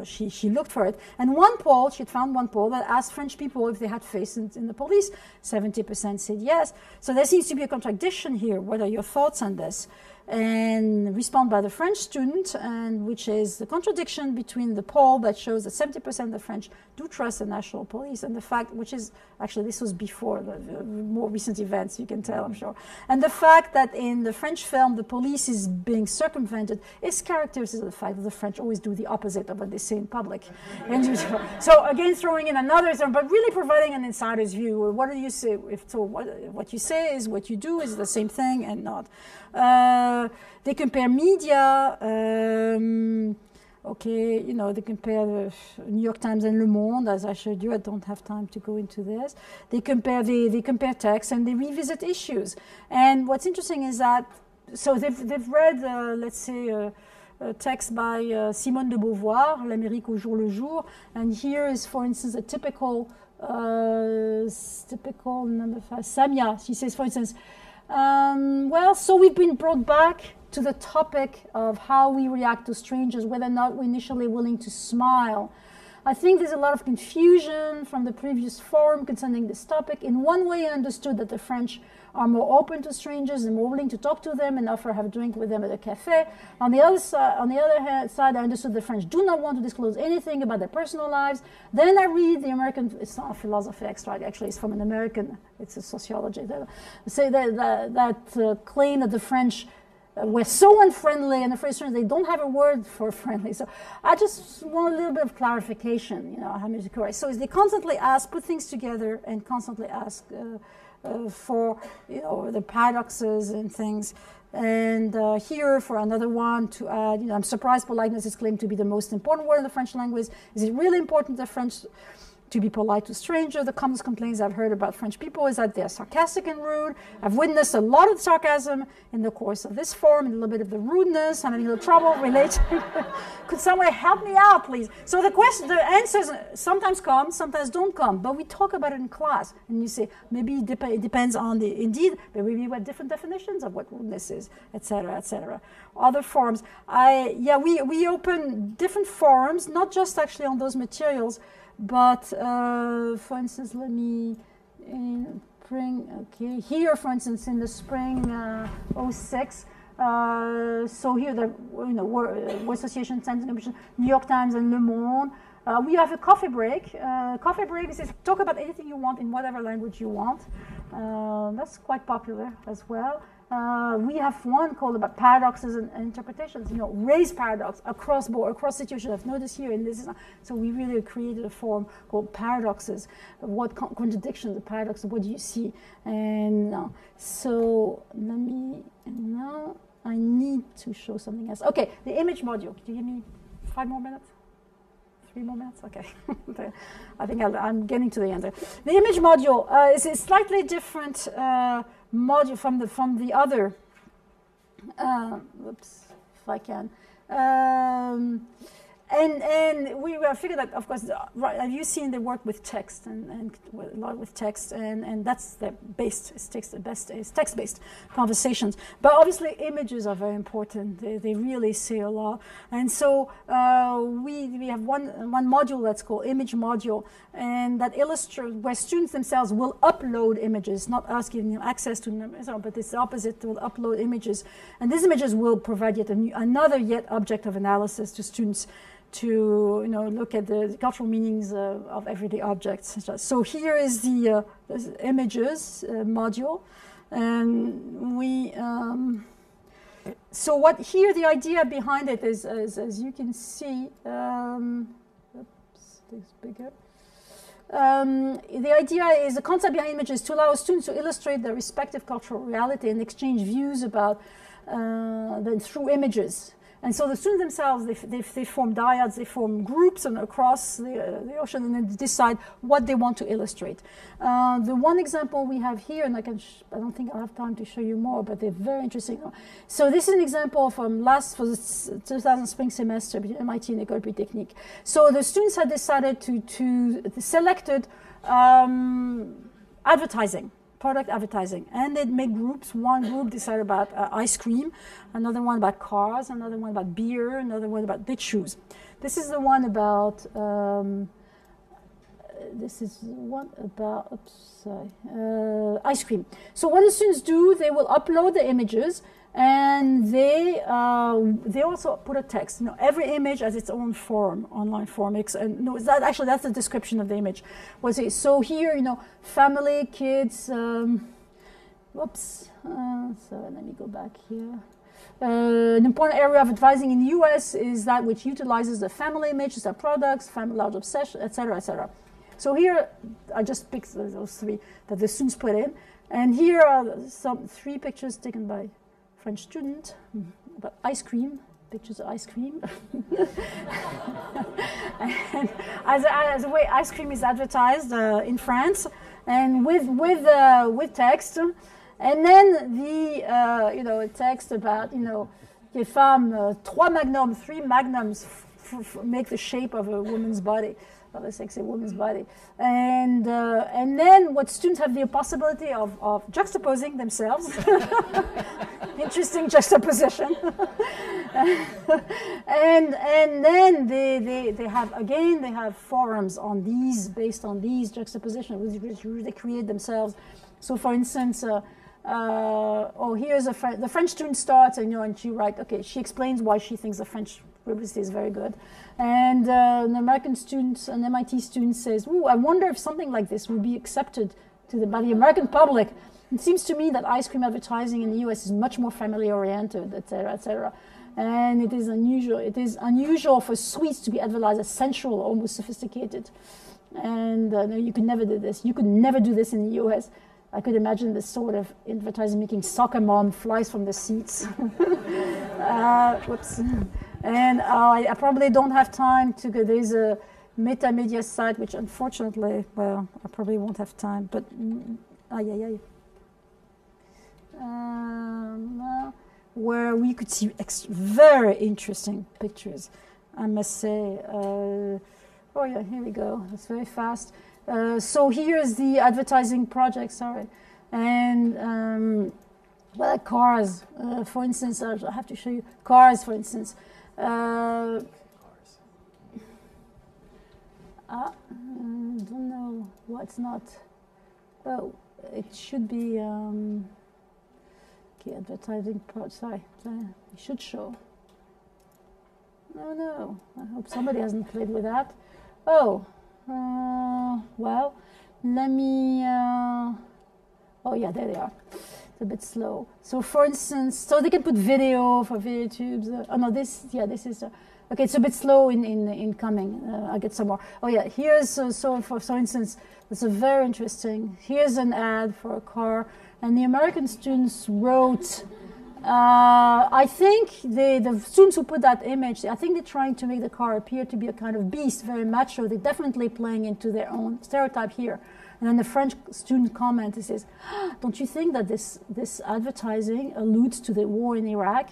she looked for it. And one poll, she'd found one poll that asked French people if they had faith in the police. 70% said yes. So there seems to be a contradiction here. What are your thoughts on this? And respond by the French student, and which is the contradiction between the poll that shows that 70% of the French do trust the national police, and the fact, which is actually this was before the more recent events, you can tell, I'm sure, and the fact that in the French film the police is being circumvented is characteristic of the fact that the French always do the opposite of what they say in public. And so again, throwing in another term, but really providing an insider's view. What do you say? What you say is what you do is the same thing and not. They compare media, okay, they compare the New York Times and Le Monde, as I showed you. I don't have time to go into this. They compare texts and they revisit issues. And what's interesting is that, so they've read, let's say, a text by Simone de Beauvoir, L'Amérique au jour le jour, and here is, for instance, a typical number 5, Samia. She says, for instance, well, so we've been brought back to the topic of how we react to strangers, whether or not we're initially willing to smile. I think there's a lot of confusion from the previous forum concerning this topic. In one way, I understood that the French are more open to strangers and more willing to talk to them and offer have a drink with them at a cafe. On the other side, I understood the French do not want to disclose anything about their personal lives. Then I read the American, it's not a philosophy extract, actually it's from an American, it's a sociology, that say that claim that the French were so unfriendly and afraid strangers, they don't have a word for friendly. So I just want a little bit of clarification, how much is correct. So they constantly ask, put things together and constantly ask for the paradoxes and things. And here for another one to add, I'm surprised politeness is claimed to be the most important word in the French language. Is it really important that French to be polite to strangers? The common complaints I've heard about French people is that they're sarcastic and rude. I've witnessed a lot of sarcasm in the course of this forum, and a little bit of the rudeness. I'm having a little trouble relating. Could someone help me out, please? So the answers sometimes come, sometimes don't come, but we talk about it in class. And you say, maybe it depends on indeed, maybe we have different definitions of what rudeness is, etc., etc. Other forums. We open different forums, not just actually on those materials, but for instance, let me bring, here for instance in the spring 06, so here the Word Association, New York Times and Le Monde. We have a coffee break. Coffee break is talk about anything you want in whatever language you want. That's quite popular as well. We have one called about paradoxes and interpretations, raise paradox across board, across situations. I've noticed here in this, so we really created a forum called paradoxes. What contradictions, the paradox, what do you see? And so now I need to show something else. Okay, the image module. Could you give me 5 more minutes? 3 more minutes? Okay. I think I'm getting to the end there. The image module is a slightly different module from the other. Oops, if I can. And and we figured that, of course, right, have you seen they work with text and a lot with text, and that's the base. It's text-based conversations. But obviously, images are very important. They really say a lot. And so we have one module that's called image module, and that illustrates where students themselves will upload images, not us giving them access to them, but it's the opposite. They will upload images, and these images will provide another object of analysis to students to look at the cultural meanings of everyday objects. So here is the images module, and we. So what here the idea behind it is, as you can see. Oops, this bigger. The idea is the concept behind images to allow students to illustrate their respective cultural reality and exchange views about them through images. And so the students themselves, they form dyads, they form groups and across the ocean, and then decide what they want to illustrate. The one example we have here, and I don't think I'll have time to show you more, but they're very interesting. So this is an example from for the 2000 spring semester between MIT and École Polytechnique. So the students had decided to selected advertising. Product advertising, and they'd make groups. One group decided about ice cream, another one about cars, another one about beer, another one about big shoes. This is the one about ice cream. So what the students do, they will upload the images, and they also put a text. Every image has its own form, online form. That's the description of the image. So here, family, kids. So let me go back here. An important area of advertising in the U.S. is that which utilizes the family images, the products, family large obsession, etc., etc. So here, I just picked those three that the students put in, and here are three pictures taken by French student about ice cream, pictures of ice cream. And as a way ice cream is advertised in France, and with text, and then the text about les femmes, three magnums make the shape of a woman's body. Of a sexy woman's body, and then what students have the possibility of juxtaposing themselves. Interesting juxtaposition. and then they have forums on these, based on these juxtapositions, which they create themselves. So for instance, here's the French student starts, and she writes, okay, she explains why she thinks the French publicity is very good. And an American student, an MIT student says, "Ooh, I wonder if something like this would be accepted by the American public. It seems to me that ice cream advertising in the US is much more family-oriented, etc., etc. And it is unusual for sweets to be advertised as sensual, almost sophisticated. And no, you could never do this. You could never do this in the US. I could imagine this sort of advertising making soccer mom flies from the seats." Whoops. And I probably don't have time to go. There's a meta-media site, which unfortunately, well, I probably won't have time, but where we could see very interesting pictures, I must say. Here we go. It's very fast. So here's the advertising project, sorry. And, cars, for instance, I have to show you cars, for instance. I don't know what's not. Oh, it should be. Okay, advertising. Sorry, it should show. Oh no! I hope somebody hasn't played with that. Oh, well, let me. Oh yeah, there they are. It's a bit slow. So for instance, so they can put video for video tubes. This is. Okay, it's a bit slow in coming. I'll get some more. Oh yeah, here's for instance, it's a very interesting. Here's an ad for a car, and the American students wrote. I think the students who put that image, I think they're trying to make the car appear to be a kind of beast, very macho. They're definitely playing into their own stereotype here. And then the French student comment, he says, "Don't you think that this advertising alludes to the war in Iraq?"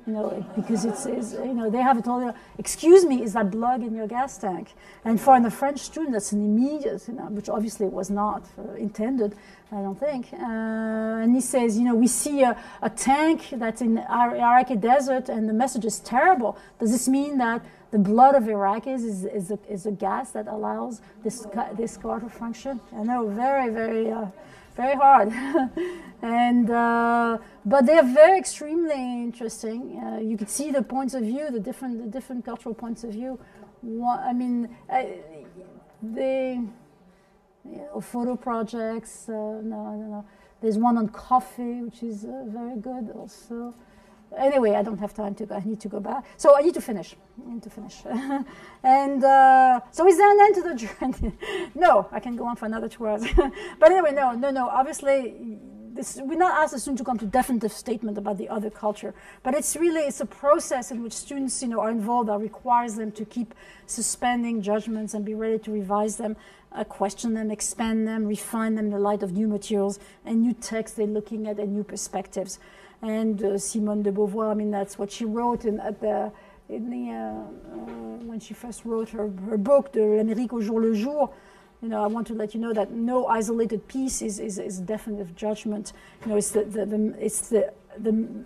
because it's they have it all. Excuse me, is that blood in your gas tank? And for the French student, that's an immediate, which obviously was not intended, I don't think. And he says, we see a tank that's in Iraqi desert, and the message is terrible. Does this mean that the blood of Iraqis is a gas that allows this Carter function? I know, very, very, very hard. And but they are very extremely interesting. You could see the points of view, the different cultural points of view. Photo projects. No. There's one on coffee, which is very good also. Anyway, I don't have time to go. I need to go back. So I need to finish. And so is there an end to the journey? No, I can go on for another 2 hours. But anyway, no. Obviously, we're not asked the student to come to definitive statement about the other culture, but it's a process in which students, are involved that requires them to keep suspending judgments and be ready to revise them, question them, expand them, refine them in the light of new materials and new texts they're looking at and new perspectives. And Simone de Beauvoir, that's what she wrote when she first wrote her book, De l'Amérique au jour le jour. I want to let you know that no isolated piece is definitive judgment. It's the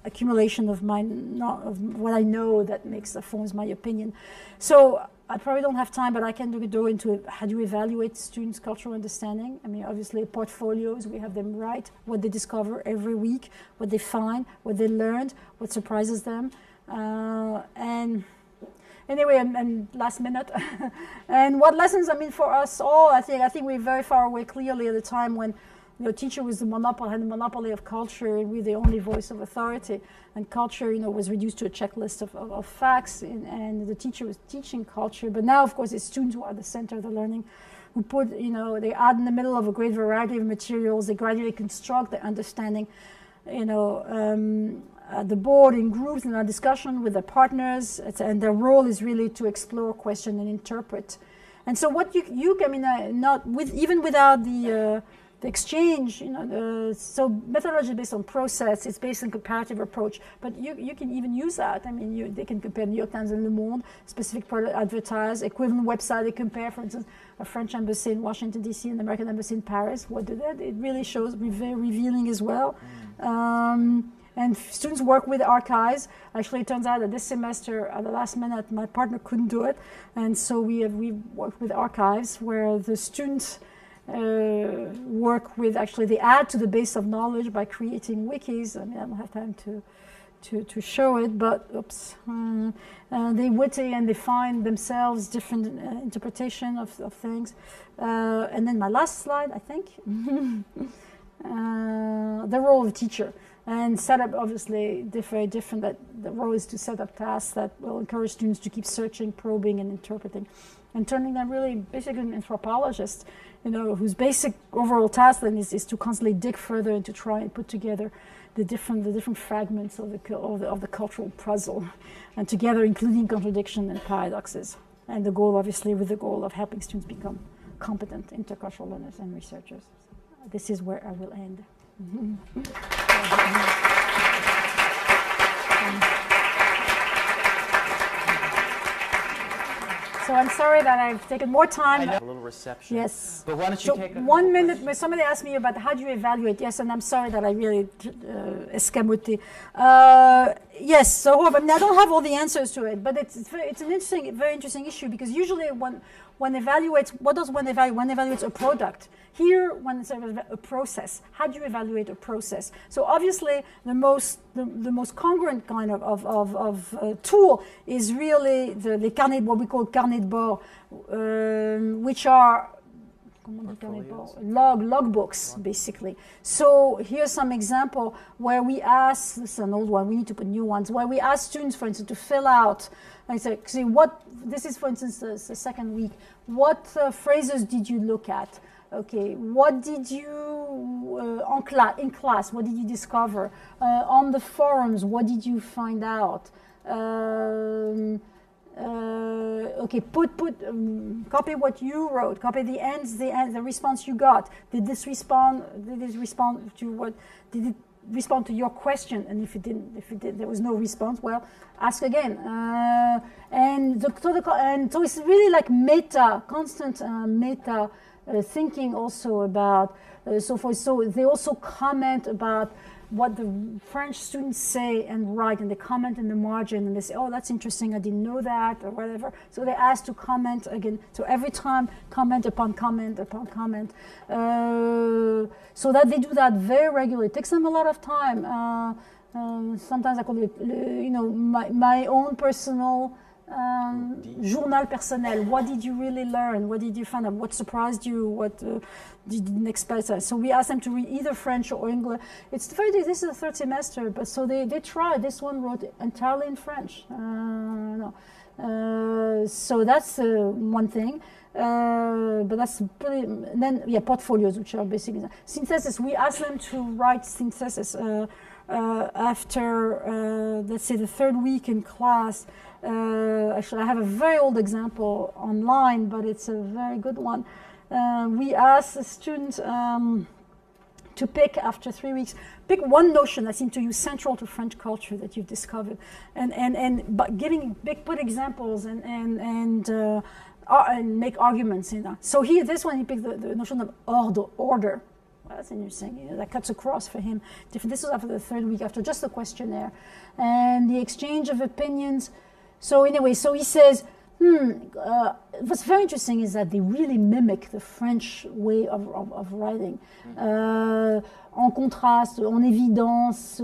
accumulation of what I know that forms my opinion. So I probably don't have time, but I can go into how do you evaluate students' cultural understanding. Obviously portfolios, we have them write what they discover every week, what they find, what they learned, what surprises them, and anyway, and last minute, and what lessons? For us all, I think we're very far away clearly at the time when the teacher was had the monopoly of culture, and we're the only voice of authority. And culture, was reduced to a checklist of facts, and the teacher was teaching culture. But now, of course, it's students who are the center of the learning, who put, they add in the middle of a great variety of materials. They gradually construct their understanding, at the board, in groups, in our discussion with their partners, and their role is really to explore, question, and interpret. And so, what even without the exchange, so methodology based on process, it's based on comparative approach, but you can even use that. They can compare New York Times and Le Monde, specific product advertised, equivalent website. They compare, for instance, a French embassy in Washington, D.C. and the American embassy in Paris. What did that? It really shows, very revealing as well. And students work with archives. Actually, it turns out that this semester, at the last minute, my partner couldn't do it. And so we worked with archives where the students work with, they add to the base of knowledge by creating wikis. I don't have time to show it, but they witty and they find themselves different interpretation of things. And then my last slide, I think, the role of teacher. And setup, obviously, very different. That the role is to set up tasks that will encourage students to keep searching, probing, and interpreting, and turning them really basically into anthropologists, whose basic overall task then is to constantly dig further and to try and put together the different fragments of the cultural puzzle, and together including contradiction and paradoxes. And the goal, obviously, with the goal of helping students become competent intercultural learners and researchers. This is where I will end. So I'm sorry that I've taken more time. I know. A little reception. Yes. But why don't you take 1 minute? Somebody asked me about how do you evaluate. Yes, and I'm sorry that I really escamoté. Yes. So I don't have all the answers to it, but it's an very interesting issue, because usually one evaluates, what does one evaluate? One evaluates a product. Here, one is a process. How do you evaluate a process? So obviously, the most congruent kind of tool is really the carnet, what we call carnet de bord, which are logbooks, basically. So here's some example where we ask, this is an old one, we need to put new ones, where we ask students, for instance, to fill out, this is, for instance, the second week, what phrases did you look at? Okay, what did you, in class, what did you discover? On the forums, what did you find out? Okay, copy what you wrote, copy the ends, the response you got. Did this respond to what, respond to your question, and if it did, there was no response, well, ask again. And so it's really like constant meta thinking also about so they also comment about what the French students say and write, and they comment in the margin, and they say, oh, that's interesting, I didn't know that, or whatever. So they ask to comment again. So every time, comment upon comment upon comment. So that they do that very regularly. It takes them a lot of time. Sometimes I call it, my own personal journal personnel. What did you really learn? What did you find out? What surprised you? What you didn't expect? So we asked them to read either French or English. This is the third semester, but so they tried. This one wrote entirely in French. So that's one thing. But that's pretty. And then portfolios, which are basically synthesis. We asked them to write synthesis after let's say the third week in class. Actually, I have a very old example online, but it's a very good one. We asked a student to pick, after 3 weeks, pick one notion that seemed to you central to French culture that you've discovered, but put examples and make arguments in that. So here, this one, he picked the notion of order. Well, that's interesting. That cuts across for him. This was after the third week, after just the questionnaire, and the exchange of opinions. So anyway, so he says, what's very interesting is that they really mimic the French way of writing. En contraste, en évidence,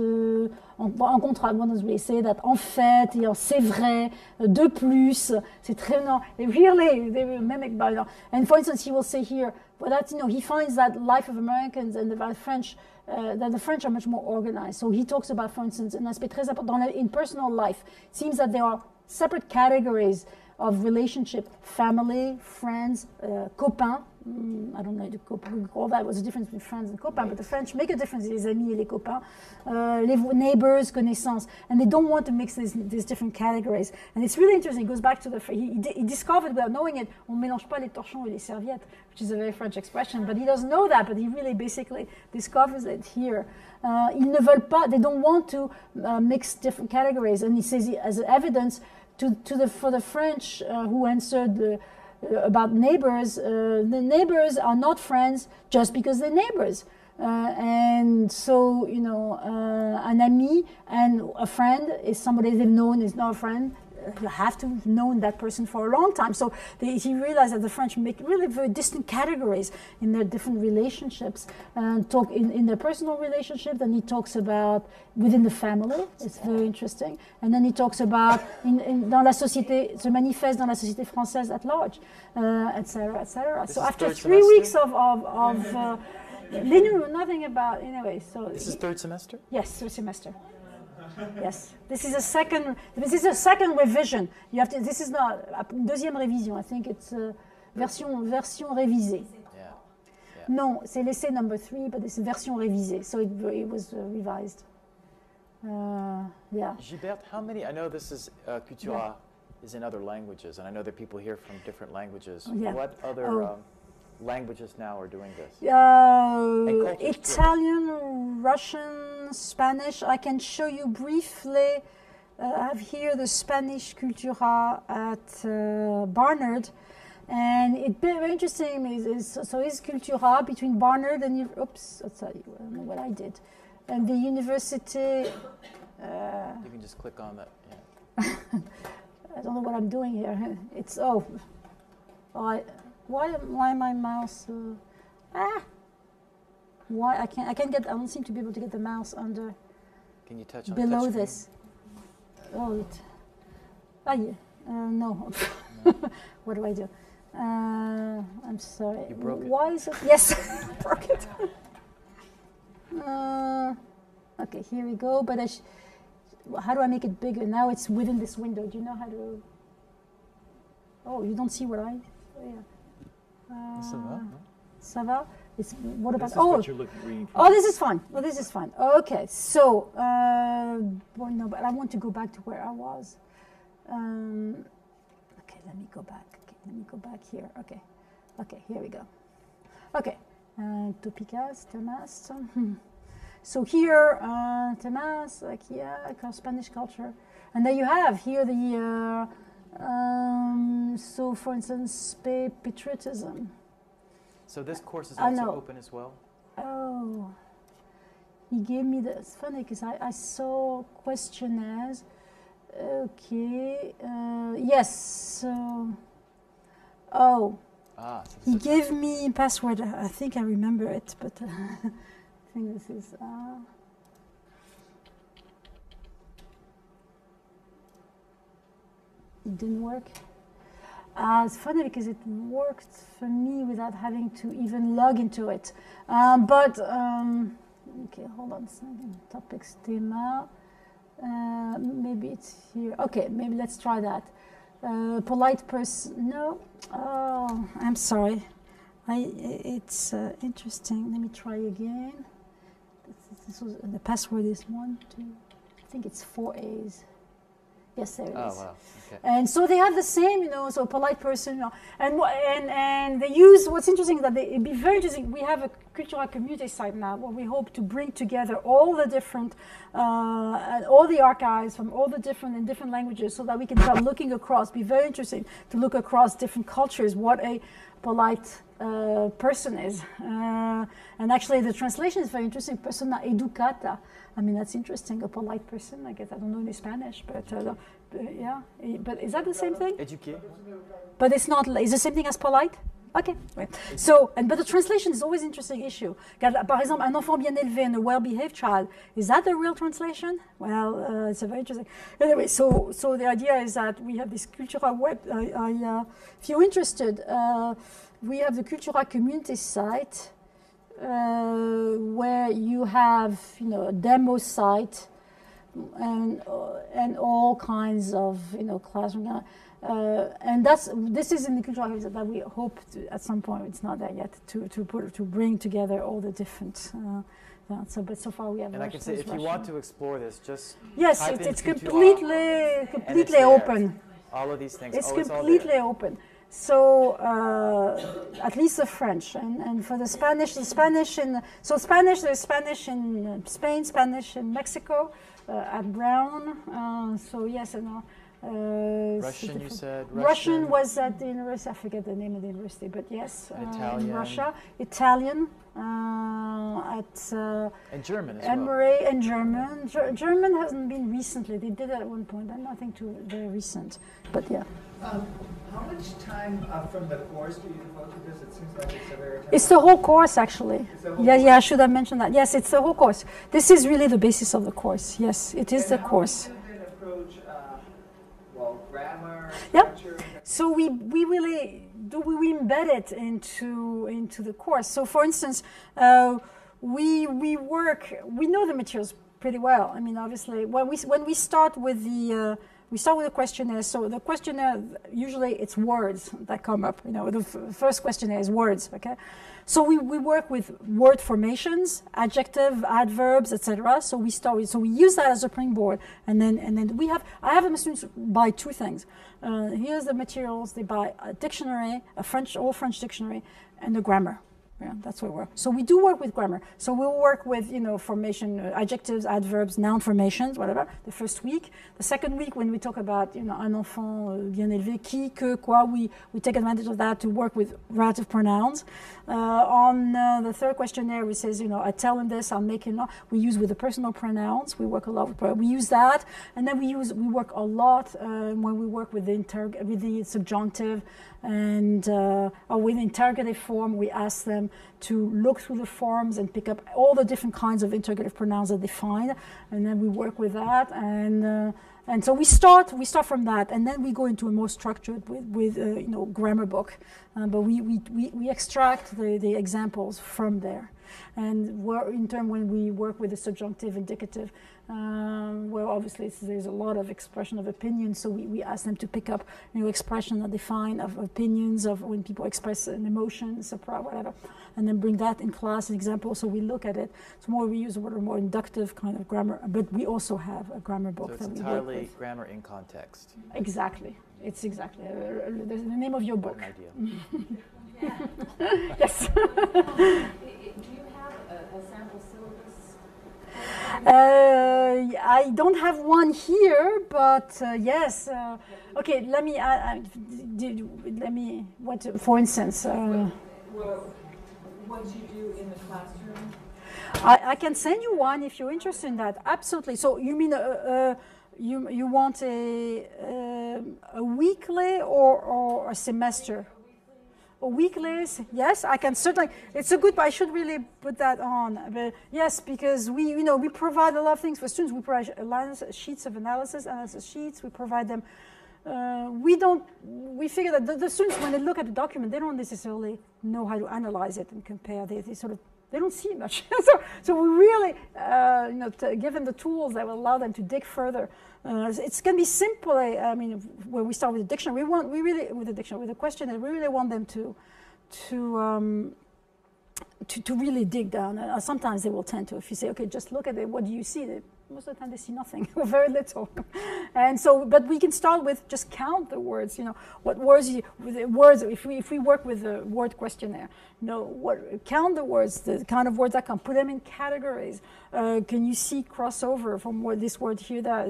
en contraste, one does really say that en fait, c'est vrai, de plus, c'est très, they mimic by now. And for instance, he will say here, but that, he finds that life of Americans and the French, that the French are much more organized. So he talks about, for instance, un aspect très important in personal life. It seems that there are separate categories of relationship: family, friends, copains. I don't know if all that was a difference between friends and copains, but the French make a difference, les amis et les copains, les neighbors, connaissances, and they don't want to mix these different categories. And it's really interesting. It goes back to he discovered, without knowing it, on mélange pas les torchons et les serviettes, which is a very French expression, but he doesn't know that, but he really basically discovers it here. Ils ne veulent pas, they don't want to mix different categories, and he says, as evidence, for the French who answered about neighbors, the neighbors are not friends just because they're neighbors. And so, an ami and a friend is somebody they've known, is not a friend. You have to have known that person for a long time. So he realized that the French make really very distinct categories in their different relationships. And talk in their personal relationship, then he talks about within the family. It's very interesting. And then he talks about dans la société, se manifeste dans la société française at large, etc., etc. So after 3 weeks of they knew nothing about, anyway. So this is third semester? Yes, third semester. Yes, this is a second revision. You have to. This is not deuxième révision. I think it's version révisée. Yeah. Non, c'est l'essai number 3, but it's version révisée. So it was revised. Yeah. Gilberte, how many? I know this is Cultura is in other languages, and I know that people here from different languages. Yeah. What other languages now are doing this? Italian, Russian, Spanish. I can show you briefly. I have here the Spanish Cultura at Barnard, and it's very interesting. Is Cultura between Barnard and oops, I'll tell you. I don't know what I did, and the university. You can just click on that. Yeah. I don't know what I'm doing here. It's why my mouse? Why I can't get? I don't seem to be able to get the mouse under. Can you touch on below touch this? Oh, yeah. No. What do I do? I'm sorry. You broke it. Why is it? Yes, I broke it. Okay, here we go. But how do I make it bigger? Now it's within this window. Do you know how to? Oh, you don't see what I? Yeah. Ça va? What about? What you're reading from. Oh, this is fine. Well, this is fine. Okay, so no, but I want to go back to where I was. Okay, let me go back. Okay, let me go back here. Okay, here we go. Okay, Topicas, Thomas. So here, temas, like Spanish culture, and then you have here the so for instance, patriotism. So this course is also no. open as well? Oh, he gave me the, it's funny because I saw questionnaires. Okay, yes, so, oh, so he gave me password, I think I remember it, but I think this is, it didn't work. It's funny because it worked for me without having to even log into it. Okay, hold on a second. Topics, thema. Maybe it's here. Okay, maybe let's try that. Polite person. No. Oh, I'm sorry. It's interesting. Let me try again. This was, the password is 1, 2. I think it's 4 A's. Yes, there it is. Oh, wow. Okay. And so they have the same, you know, so polite person, you know, and they use, what's interesting is that it'd be very interesting, we have a Cultura community site now where we hope to bring together all the different, all the archives from all the different languages so that we can start looking across, be very interesting to look across different cultures, what a polite person is. And actually the translation is very interesting, persona educata. I mean, that's interesting, a polite person, I guess, I don't know in Spanish, but yeah. But is that the same thing? Éduqué. But it's not, is the same thing as polite? Okay, right. So, but the translation is always an interesting issue. Par exemple, un enfant bien élevé and a well-behaved child, is that the real translation? Well, it's a very interesting. Anyway, so the idea is that we have this Cultura web. If you're interested, we have the Cultura community site where you have, you know, a demo site and all kinds of, you know, classroom. And this is in the Cultura that we hope to, at some point, it's not there yet, to bring together all the different. But so far we have. And I can say, if you want to explore this, just yes, type it's in completely open. All of these things. It's completely open. So at least the French and for the Spanish, there's Spanish in Spain, Spanish in Mexico, at Brown. So yes, and Russian, you said? Russian was at the university, I forget the name of the university, but yes. Italian. Russia, Italian, at and German as Emory, and German. German hasn't been recently. They did it at one point, but nothing too very recent. But yeah. How much time from the course do you devote to this? It seems like it's a very... It's the whole course, actually. Yeah, I should have mentioned that. Yes, it's the whole course. This is really the basis of the course. Yes, it is the course. And how do you then approach, grammar, yeah. structure? So we really do, we embed it into the course. So for instance, we know the materials pretty well. I mean, obviously, when we start with the questionnaire. So the questionnaire, usually it's words that come up. You know, the first questionnaire is words, okay? So we work with word formations, adjective, adverbs, etc. So we use that as a springboard, and then I have my students buy two things. Here's the materials. They buy a dictionary, all French dictionary, and the grammar. Yeah, that's what we work. So we do work with grammar. So we'll work with, you know, formation, adjectives, adverbs, noun formations, whatever, the first week. The second week, when we talk about, you know, un enfant bien élevé, qui, que, quoi, we take advantage of that to work with relative pronouns. On the third questionnaire, we says, you know, I tell him this, I'll make him not. We use with the personal pronouns. We work a lot with, we use that. And then we work a lot when we work with the subjunctive, and or with interrogative form, we ask them to look through the forms and pick up all the different kinds of interrogative pronouns that they find, and then we work with that, and so we start from that, and then we go into a more structured with you know, grammar book, but we extract the examples from there. And when we work with the subjunctive, indicative, well, obviously there's a lot of expression of opinion, so we ask them to pick up, you know, expression that they find of opinions, of when people express an emotion, surprise, whatever, and then bring that in class, an example, so we look at it. So we use a more inductive kind of grammar, but we also have a grammar book that we work with. So it's entirely grammar in context. Exactly. It's exactly the name of your book. What an idea. Yes. Do you have a sample syllabus I don't have one here, but yes. Okay, let me. For instance. What you do in the classroom? I can send you one if you're interested in that. Absolutely. So you mean you want a weekly or a semester? A weekly, yes, I can certainly. It's a good. I should really put that on. But yes, because we provide a lot of things for students. We provide sheets of analysis sheets. We provide them. We figure that the students, when they look at the document, they don't necessarily know how to analyze it and compare. They don't see much. so we really, give them the tools that will allow them to dig further. It can be simple. I mean, when we start with the dictionary, with the questionnaire, we really want them to really dig down. Sometimes they will tend to. If you say, okay, just look at it, what do you see? Most of the time they see nothing, or very little. And so, but we can start with just count the words. What words? If we work with a word questionnaire, count the words, the kind of words that come. Put them in categories. Can you see crossover from this word here? Are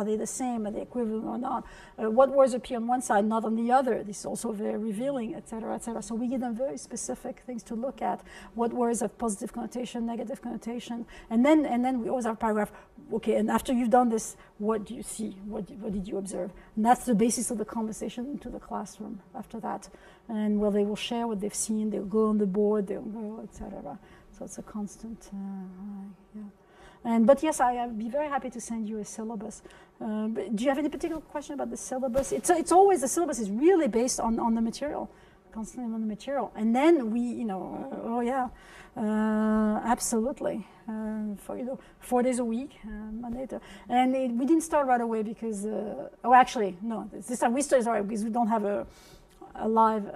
they the same? Are they equivalent or not? What words appear on one side, not on the other? This is also very revealing, etc., etc. So we give them very specific things to look at. What words have positive connotation, negative connotation, and then we always have a paragraph. Okay, and after you've done this, what do you see? What did you observe? And that's the basis of the conversation into the classroom after that. And they will share what they've seen. They'll go on the board. They'll go, etc. So it's a constant. But yes, I'd be very happy to send you a syllabus. But do you have any particular question about the syllabus? It's always the syllabus is really based on the material, constantly on the material, and then we, absolutely. 4 days a week, Monday to, and we didn't start right away because, this time we started right because we don't have a live,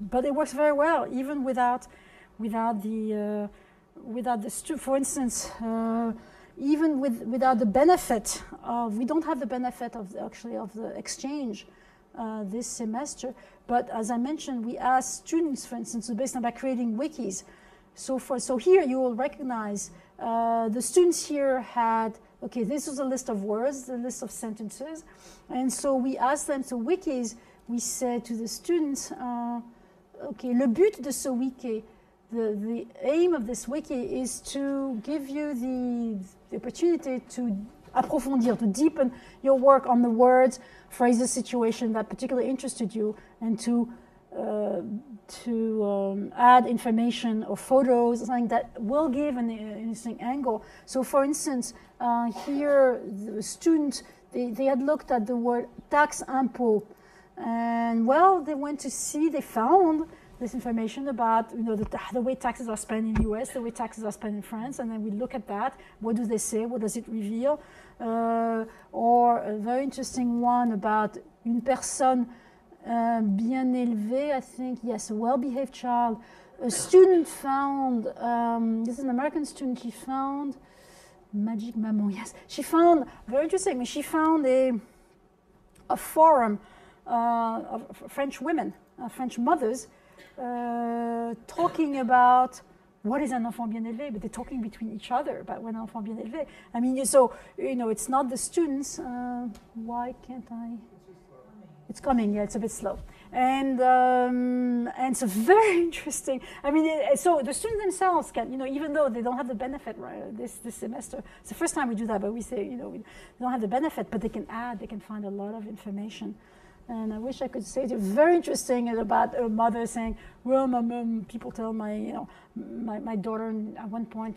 but it works very well even without the for instance, even without the benefit of, we don't have the benefit of the exchange this semester, but as I mentioned, we asked students, for instance, based on by creating wikis. So here you will recognize the students here had, okay, this was a list of words, the list of sentences, and so we asked them to wikis. We said to the students, okay, le but de ce wiki, the aim of this wiki is to give you the opportunity to approfondir, to deepen your work on the words, phrases, situation that particularly interested you, and to add information or photos, something that will give an interesting angle. So for instance, here the students, they had looked at the word taxe impôt, and they went to see, they found this information about the way taxes are spent in the US, the way taxes are spent in France, and then we look at that. What do they say? What does it reveal? Or a very interesting one about une personne bien élevée, I think, yes, a well-behaved child. A student found, this is an American student, she found, Magic Maman, yes, she found, very interesting, she found a forum of French women, French mothers, talking about what is un enfant bien élevé, but they're talking between each other about what un enfant bien élevé. I mean, so, it's not the students, why can't I? It's coming, yeah, it's a bit slow. And so very interesting. I mean, so the students themselves can, even though they don't have the benefit this semester, it's the first time we do that, but we say, we don't have the benefit, but they can add, they can find a lot of information. And I wish I could say it was very interesting about a mother saying, well, my mom, people tell my daughter, at one point,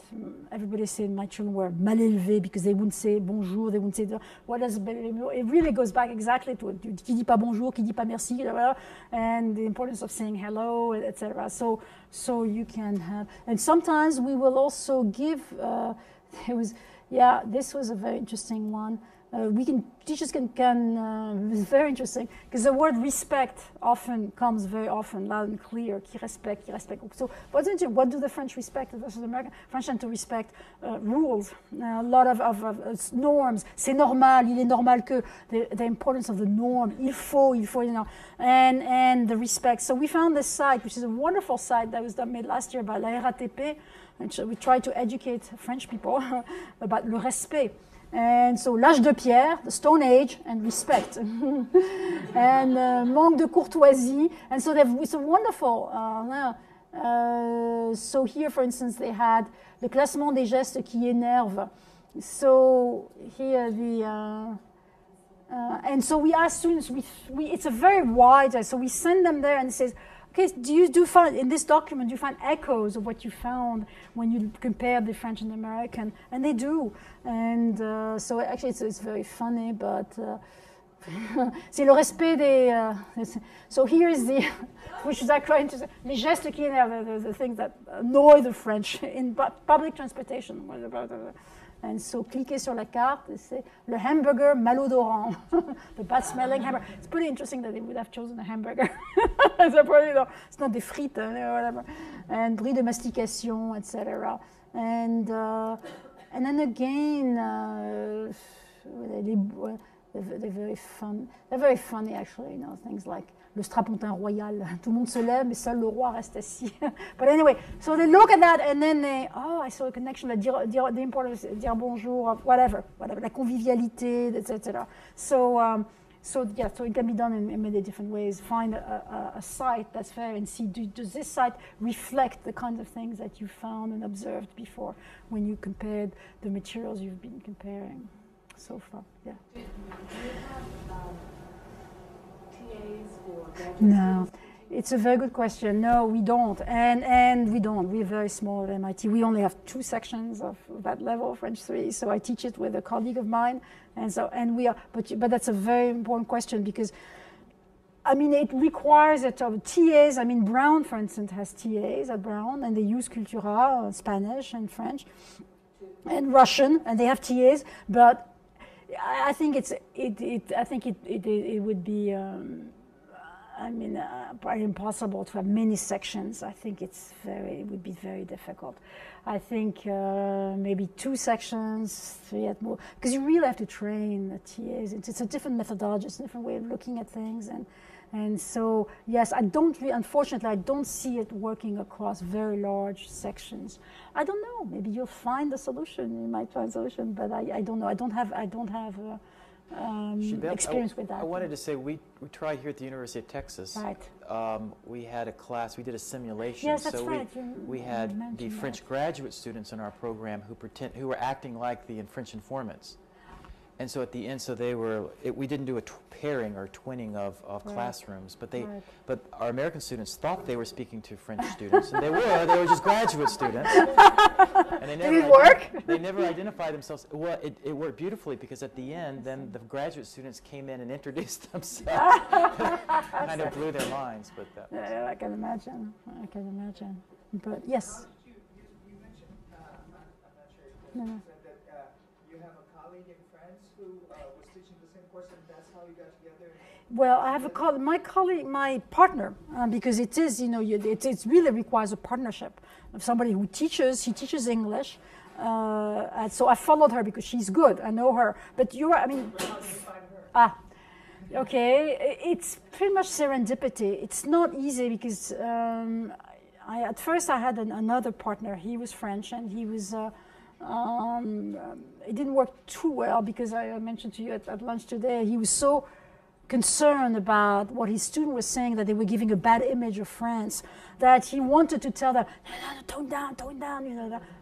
everybody said my children were mal élevés because they wouldn't say bonjour, they wouldn't say, what does it really goes back exactly to qui dit pas bonjour, qui dit pas merci, and the importance of saying hello, etc. So you can have, and sometimes we will also give, this was a very interesting one. teachers can it's very interesting because the word respect often comes very often loud and clear. Qui respecte, qui respecte. So what do the French respect versus the American? French tend to respect rules, a lot of norms. C'est normal, il est normal que the importance of the norm. Il faut, you know, and the respect. So we found this site, which is a wonderful site that was made last year by la RATP, and so we tried to educate French people about le respect. And so, l'âge de pierre, the Stone Age, and respect. And manque de courtoisie. And so it's a wonderful. So here, for instance, they had le classement des gestes qui énervent. So here and so we ask students, it's a very wide, so we send them there and it says, okay, do you find, in this document, do you find echoes of what you found when you compare the French and the American? And they do. And so actually it's very funny, but c'est le respect des... so here is the, which is trying to say, les gestes qui énervent, the things that annoy the French in public transportation. And so, cliquez sur la carte, c'est le hamburger malodorant, the bad-smelling hamburger. It's pretty interesting that they would have chosen a hamburger. It's not des frites, whatever. And bruit de mastication, etc. And then again, they're very fun. They're very funny, actually. You know, things like le strapontin royal. Tout le monde se lève, mais seul le roi reste assis. But anyway, so they look at that and then they, I saw a connection, the importance of dire bonjour, whatever, la convivialité, etc. So it can be done in many different ways. Find a site that's fair and see, does this site reflect the kinds of things that you found and observed before when you compared the materials you've been comparing so far? Yeah. Do you have TAs for graduate No, it's a very good question. No, we don't, and we don't. We're very small at MIT. We only have 2 sections of that level, French 3. So I teach it with a colleague of mine, and we are. But that's a very important question because, I mean, it requires a lot of TAs. I mean, Brown, for instance, has TAs at Brown, and they use Cultura, Spanish and French, and Russian, and they have TAs. But I think it would be. Probably impossible to have many sections. I think it would be very difficult. I think maybe 2 sections, 3 at more, because you really have to train the TAs. It's a different methodology, it's a different way of looking at things, and so yes, unfortunately, I don't see it working across very large sections. I don't know. Maybe you'll find a solution. You might find a solution, but I don't know. I don't have. Gilberte, experience with that. I wanted to say we tried here at the University of Texas. Right. We had a class. We did a simulation. Yes, that's so right. We had the French graduate students in our program who were acting like the French informants. And so at the end, we didn't do a pairing or twinning of classrooms, but our American students thought they were speaking to French students, and they were just graduate students. And they never Did it work? They never identified themselves. Well, it worked beautifully because at the end, then the graduate students came in and introduced themselves. Kind of blew their minds, but that was... Yeah, I can imagine. But yes. You mentioned, I'm not sure if you said that you have a colleague in France who was teaching the same course, and that's how you got together? Well, I have my partner, because it is, it really requires a partnership of somebody who teaches. He teaches English, and so I followed her because she's good. I know her, but how did you find her? Okay, it's pretty much serendipity. It's not easy because at first I had another partner. He was French, and he was. It didn't work too well because I mentioned to you at lunch today, he was so concerned about what his student was saying, that they were giving a bad image of France, that he wanted to tell them, no, tone down,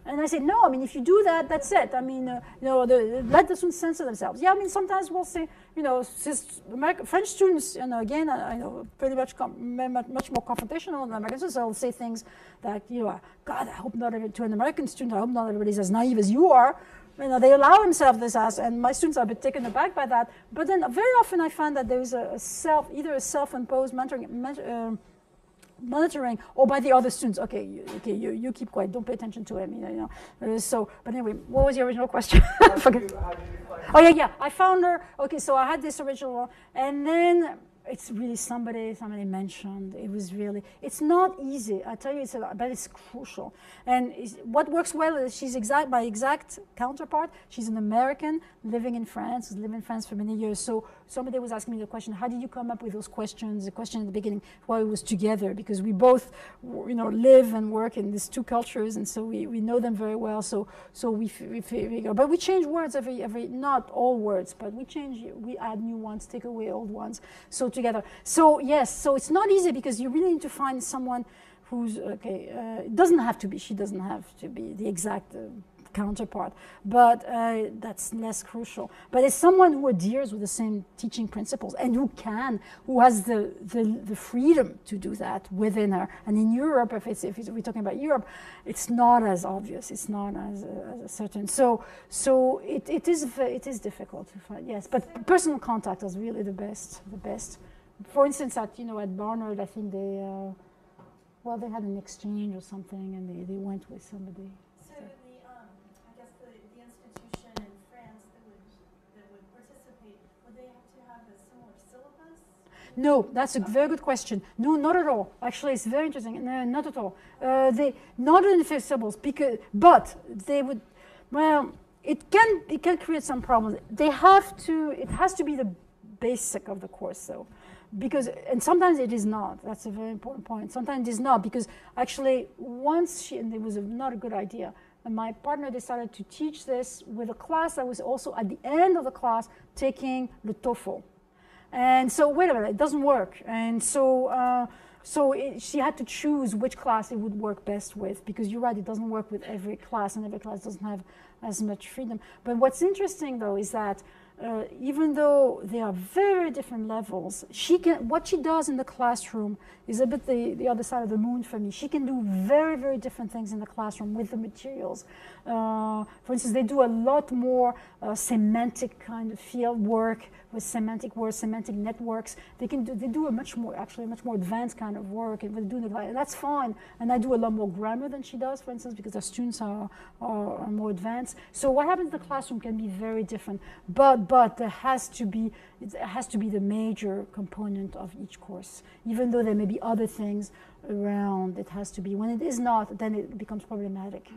And I said, no, if you do that, that's it. Let the students censor themselves. Yeah, sometimes we'll say, French students, again, I know pretty much much more confrontational than American students. I'll say things like, God, I hope not to an American student, I hope not everybody's as naive as you are. They allow themselves this and my students are a bit taken aback by that. But then very often I find that there is either a self-imposed mentoring monitoring, or by the other students. Okay, you keep quiet, don't pay attention to him. But anyway, what was your original question? How did you find Oh yeah, I found her. Okay, so I had this original one, and then it's really somebody mentioned. It's not easy. I tell you, but it's crucial. And what works well is she's my exact counterpart. She's an American living in France, who's lived in France for many years. So somebody was asking me the question, how did you come up with those questions? The question at the beginning, while we was together, because we both, live and work in these two cultures, and so we know them very well. So we figure, but we change words every not all words, but we add new ones, take away old ones. So together. So yes, so it's not easy because you really need to find someone who's it doesn't have to be. She doesn't have to be the exact counterpart, but that's less crucial. But it's someone who adheres with the same teaching principles and who has the freedom to do that within her. And in Europe, if we're talking about Europe, it's not as obvious. It's not as certain. So it is difficult to find. Yes, but personal contact is really the best. For instance, at Barnard, I think they had an exchange or something, and they went with somebody. So I guess the institution in France that would participate, would they have to have a similar syllabus? No, that's a very good question. No, not at all. Actually, it's very interesting. No, not at all. They not in the syllables, but they would. Well, it can create some problems. It has to be the basic of the course, though. And sometimes it is not. That's a very important point. Sometimes it is not, because actually and it was not a good idea, and my partner decided to teach this with a class that was also at the end of the class taking the TOEFL. And so, wait a minute, it doesn't work. And so she had to choose which class it would work best with, because you're right, it doesn't work with every class, and every class doesn't have as much freedom. But what's interesting, though, is that even though they are very different levels, what she does in the classroom is a bit the other side of the moon for me. She can do very, very different things in the classroom with the materials. For instance, they do a lot more semantic kind of field work with semantic words, semantic networks. They do a much more advanced kind of work, and that's fine. And I do a lot more grammar than she does, for instance, because the students are more advanced. So what happens in the classroom can be very different, but it has to be the major component of each course. Even though there may be other things around, it has to be. When it is not, then it becomes problematic.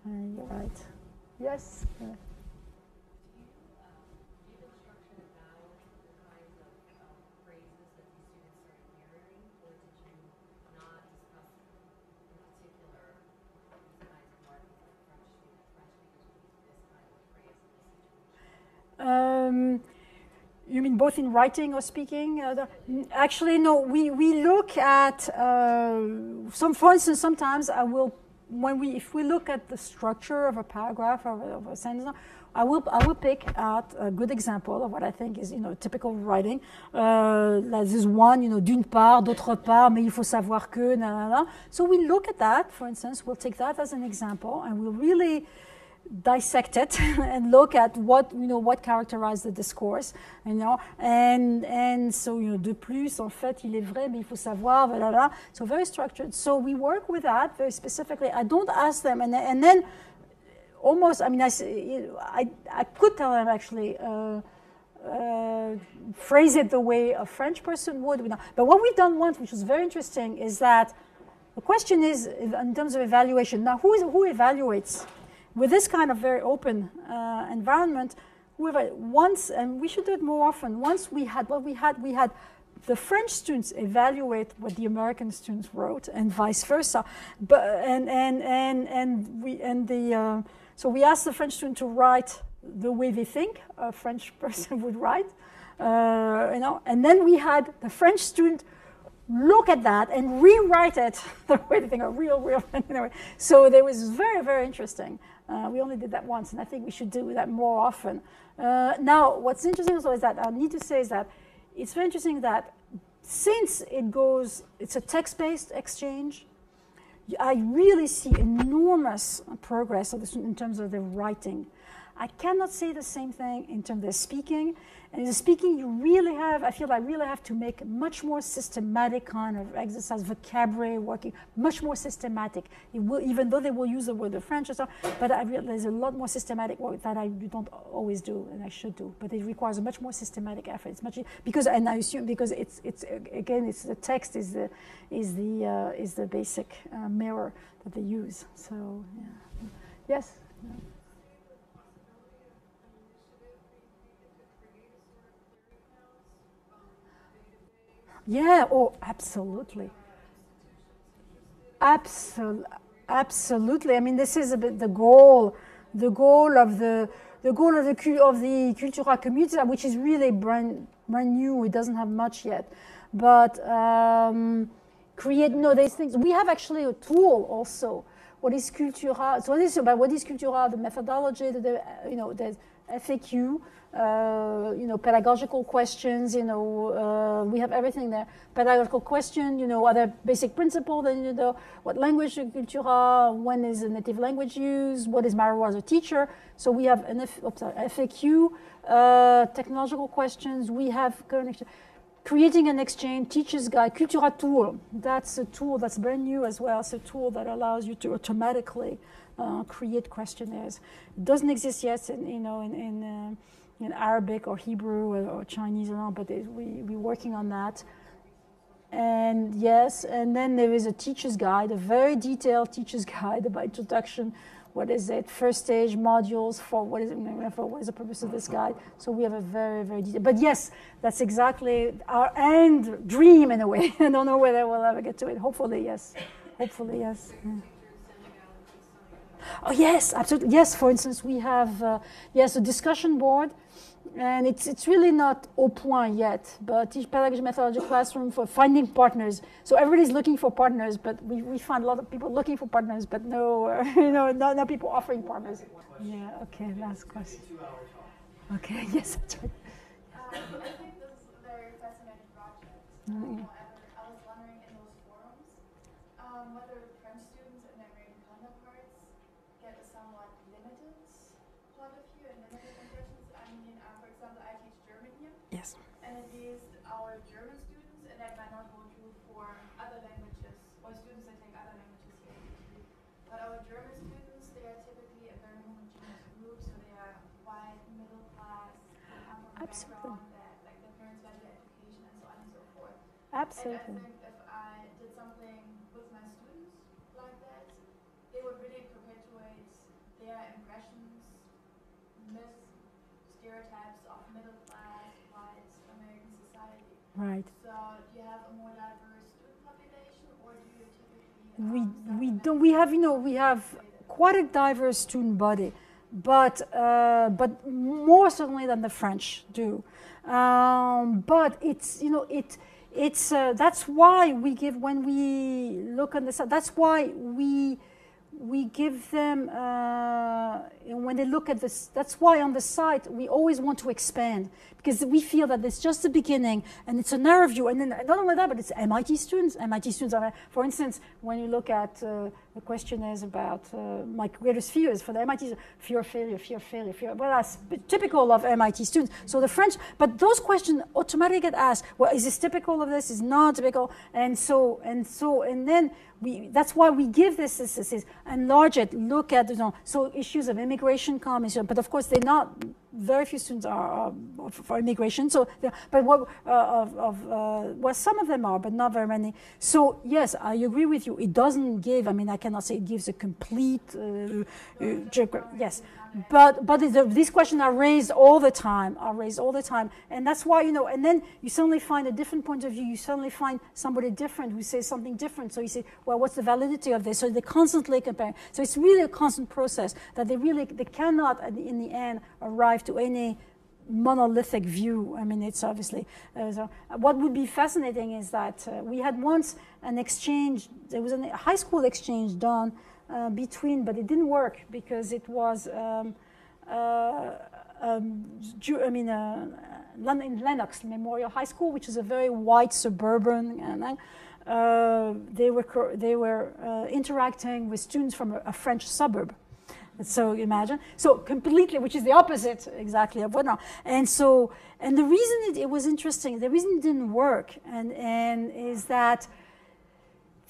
You're right. Yes. You mean both in writing or speaking? Actually, no. We look at for instance, sometimes if we look at the structure of a paragraph or of a sentence, I will pick out a good example of what I think is typical writing. There's one, d'une part, d'autre part, mais il faut savoir que, So we look at that, for instance. We'll take that as an example, and we'll really dissect it and look at what characterized the discourse, and so de plus en fait il est vrai mais il faut savoir, blah. So very structured. So we work with that very specifically. I don't ask them, and then almost I could tell them actually phrase it the way a French person would, but what we've done once, which was very interesting, is that the question is in terms of evaluation. Now who evaluates? With this kind of very open environment, once, and we should do it more often, once we had the French students evaluate what the American students wrote, and vice versa. So we asked the French student to write the way they think a French person would write, and then we had the French student look at that and rewrite it the way they think, a real. Anyway, so it was very, very interesting. We only did that once, and I think we should do that more often. Now, what's interesting also is that I need to say is that it's very interesting that since it's a text-based exchange, I really see enormous progress of the student in terms of their writing. I cannot say the same thing in terms of their speaking, And in the speaking, you really have, I feel I really have to make much more systematic kind of exercise, vocabulary working, much more systematic. It will, even though they will use the word of French or so, but I realize there's a lot more systematic work that I don't always do and I should do. But it requires a much more systematic effort. It's much because, and I assume because it's again, it's the text is the basic mirror that they use. So yeah. Yes. Yeah, oh, absolutely. Absolutely. I mean, this is a bit the goal of the Cultura community, which is really brand new. It doesn't have much yet, but these things. We have actually a tool also. What is Cultura? So what is Cultura? The methodology, there's FAQ. Pedagogical questions, we have everything there. Pedagogical question, other basic principle, then, what language is Cultura, when is a native language used, what is Marwa as a teacher. So we have an FAQ, technological questions, we have creating an exchange, teacher's guide, Cultura tool. That's a tool that's brand new as well. It's a tool that allows you to automatically create questionnaires. It doesn't exist yet in Arabic or Hebrew or Chinese and all, but we're working on that. And yes, and then there is a teacher's guide, a very detailed teacher's guide about introduction. What is it? First stage modules for what is the purpose of this guide? So we have a very, very detailed. But yes, that's exactly our end dream in a way. I don't know whether we'll ever get to it. Hopefully, yes. Hopefully, yes. Yeah. Oh yes, absolutely. Yes, for instance, we have a discussion board. And it's really not au point yet, but Teach Pedagogy Methodology Classroom for finding partners. So everybody's looking for partners, but we find a lot of people looking for partners, but no, no people offering partners. Yeah, okay, last question. Okay, yes, that's right. I think this is a very fascinating project. Mm-hmm. I was wondering in those forums whether French students and their American counterparts get a somewhat limited point of view and limited impressions. I mean, for example, I teach German here. Yes. And at least our German students, and that might not hold true for other languages, or students that take other languages here. But our German students, they are typically a very homogeneous group, so they are white, middle class, they come from a background that, like, their parents value education and so on and so forth. Absolutely. And I think if I did something with my students like that, it would really perpetuate their impressions, myths, stereotypes of middle class, white American society. Right. So do you have a more diverse student population, or do you typically we have quite a diverse student body, but more certainly than the French do. But it's that's why we give, when we look on the side, that's why we give them, when they look at this, that's why on the site we always want to expand, because we feel that it's just the beginning and it's a narrow view. And then not only that, but it's MIT students. MIT students are, for instance, when you look at the questionnaires about my greatest fears for the MIT, fear of failure, well, that's typical of MIT students. So the French, but those questions automatically get asked, well, is this typical of this? Is not typical? And then that's why we give this enlarge it, look at, so issues of immigration come, but of course they're not, very few students are for immigration, so, but well, some of them are, but not very many. So yes, I agree with you. It doesn't give, I cannot say it gives a complete, yes, but these questions are raised all the time, and that's why, and then you suddenly find a different point of view, you suddenly find somebody different who says something different, so you say, well, what's the validity of this? So they constantly compare. So it's really a constant process that they cannot, in the end, arrive to any monolithic view. It's obviously, so what would be fascinating is that we had once an exchange, there was a high school exchange done between, but it didn't work because it was in Lenox Memorial High School, which is a very white suburban, and they were interacting with students from a French suburb. So imagine, so completely, which is the opposite exactly of what now. And so, and the reason it was interesting, the reason it didn't work, and is that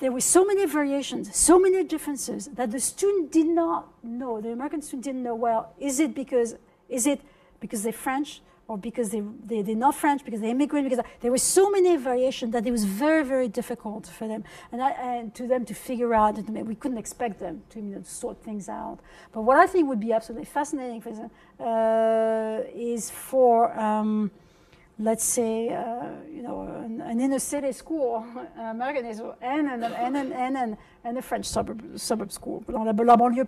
there were so many variations, so many differences that the student did not know, the American student didn't know, well, is it because they're French, or because they're not French, because they immigrated, because there were so many variations that it was very, very difficult for them, and to them to figure out, we couldn't expect them to sort things out. But what I think would be absolutely fascinating for them, is for, let's say, an inner city school, Americanism, and a French suburb school, la banlieue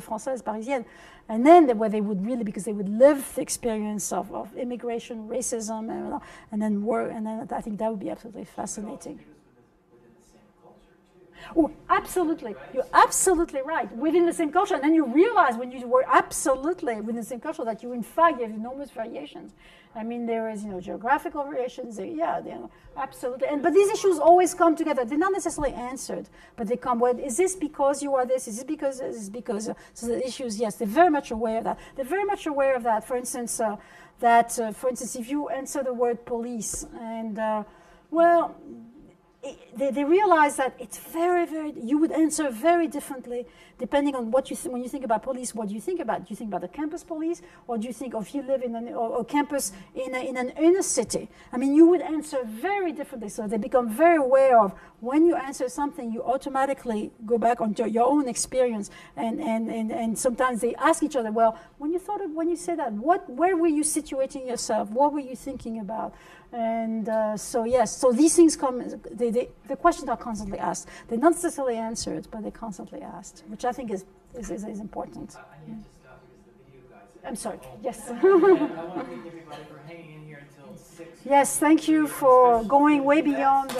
française, parisienne. And then where they would really, because they would live the experience of immigration, racism, and then work, and then I think that would be absolutely fascinating. Oh, absolutely. You're absolutely right. Within the same culture, and then you realize when you were absolutely within the same culture that you, in fact, you have enormous variations. I mean, there is, geographical variations. Absolutely. But these issues always come together. They're not necessarily answered, but they come. Well, is this because you are this? Is it because? Is this because? So the issues, yes, they're very much aware of that. They're very much aware of that. For instance, if you answer the word police, and they realize that it's very, very, you would answer very differently depending on what you when you think about police. What do you think about? Do you think about the campus police, or do you think if you live in a campus in an inner city? I mean, you would answer very differently. So they become very aware of when you answer something, you automatically go back onto your own experience, and sometimes they ask each other, well, when you said that, where were you situating yourself? What were you thinking about? And so yes, so these things come. The questions are constantly asked. They're not necessarily answered, but they're constantly asked, which I think is important. I need to stop because the video guys. I'm sorry. Yes. I want to thank everybody for hanging in here until 6. Yes, thank you for going way beyond.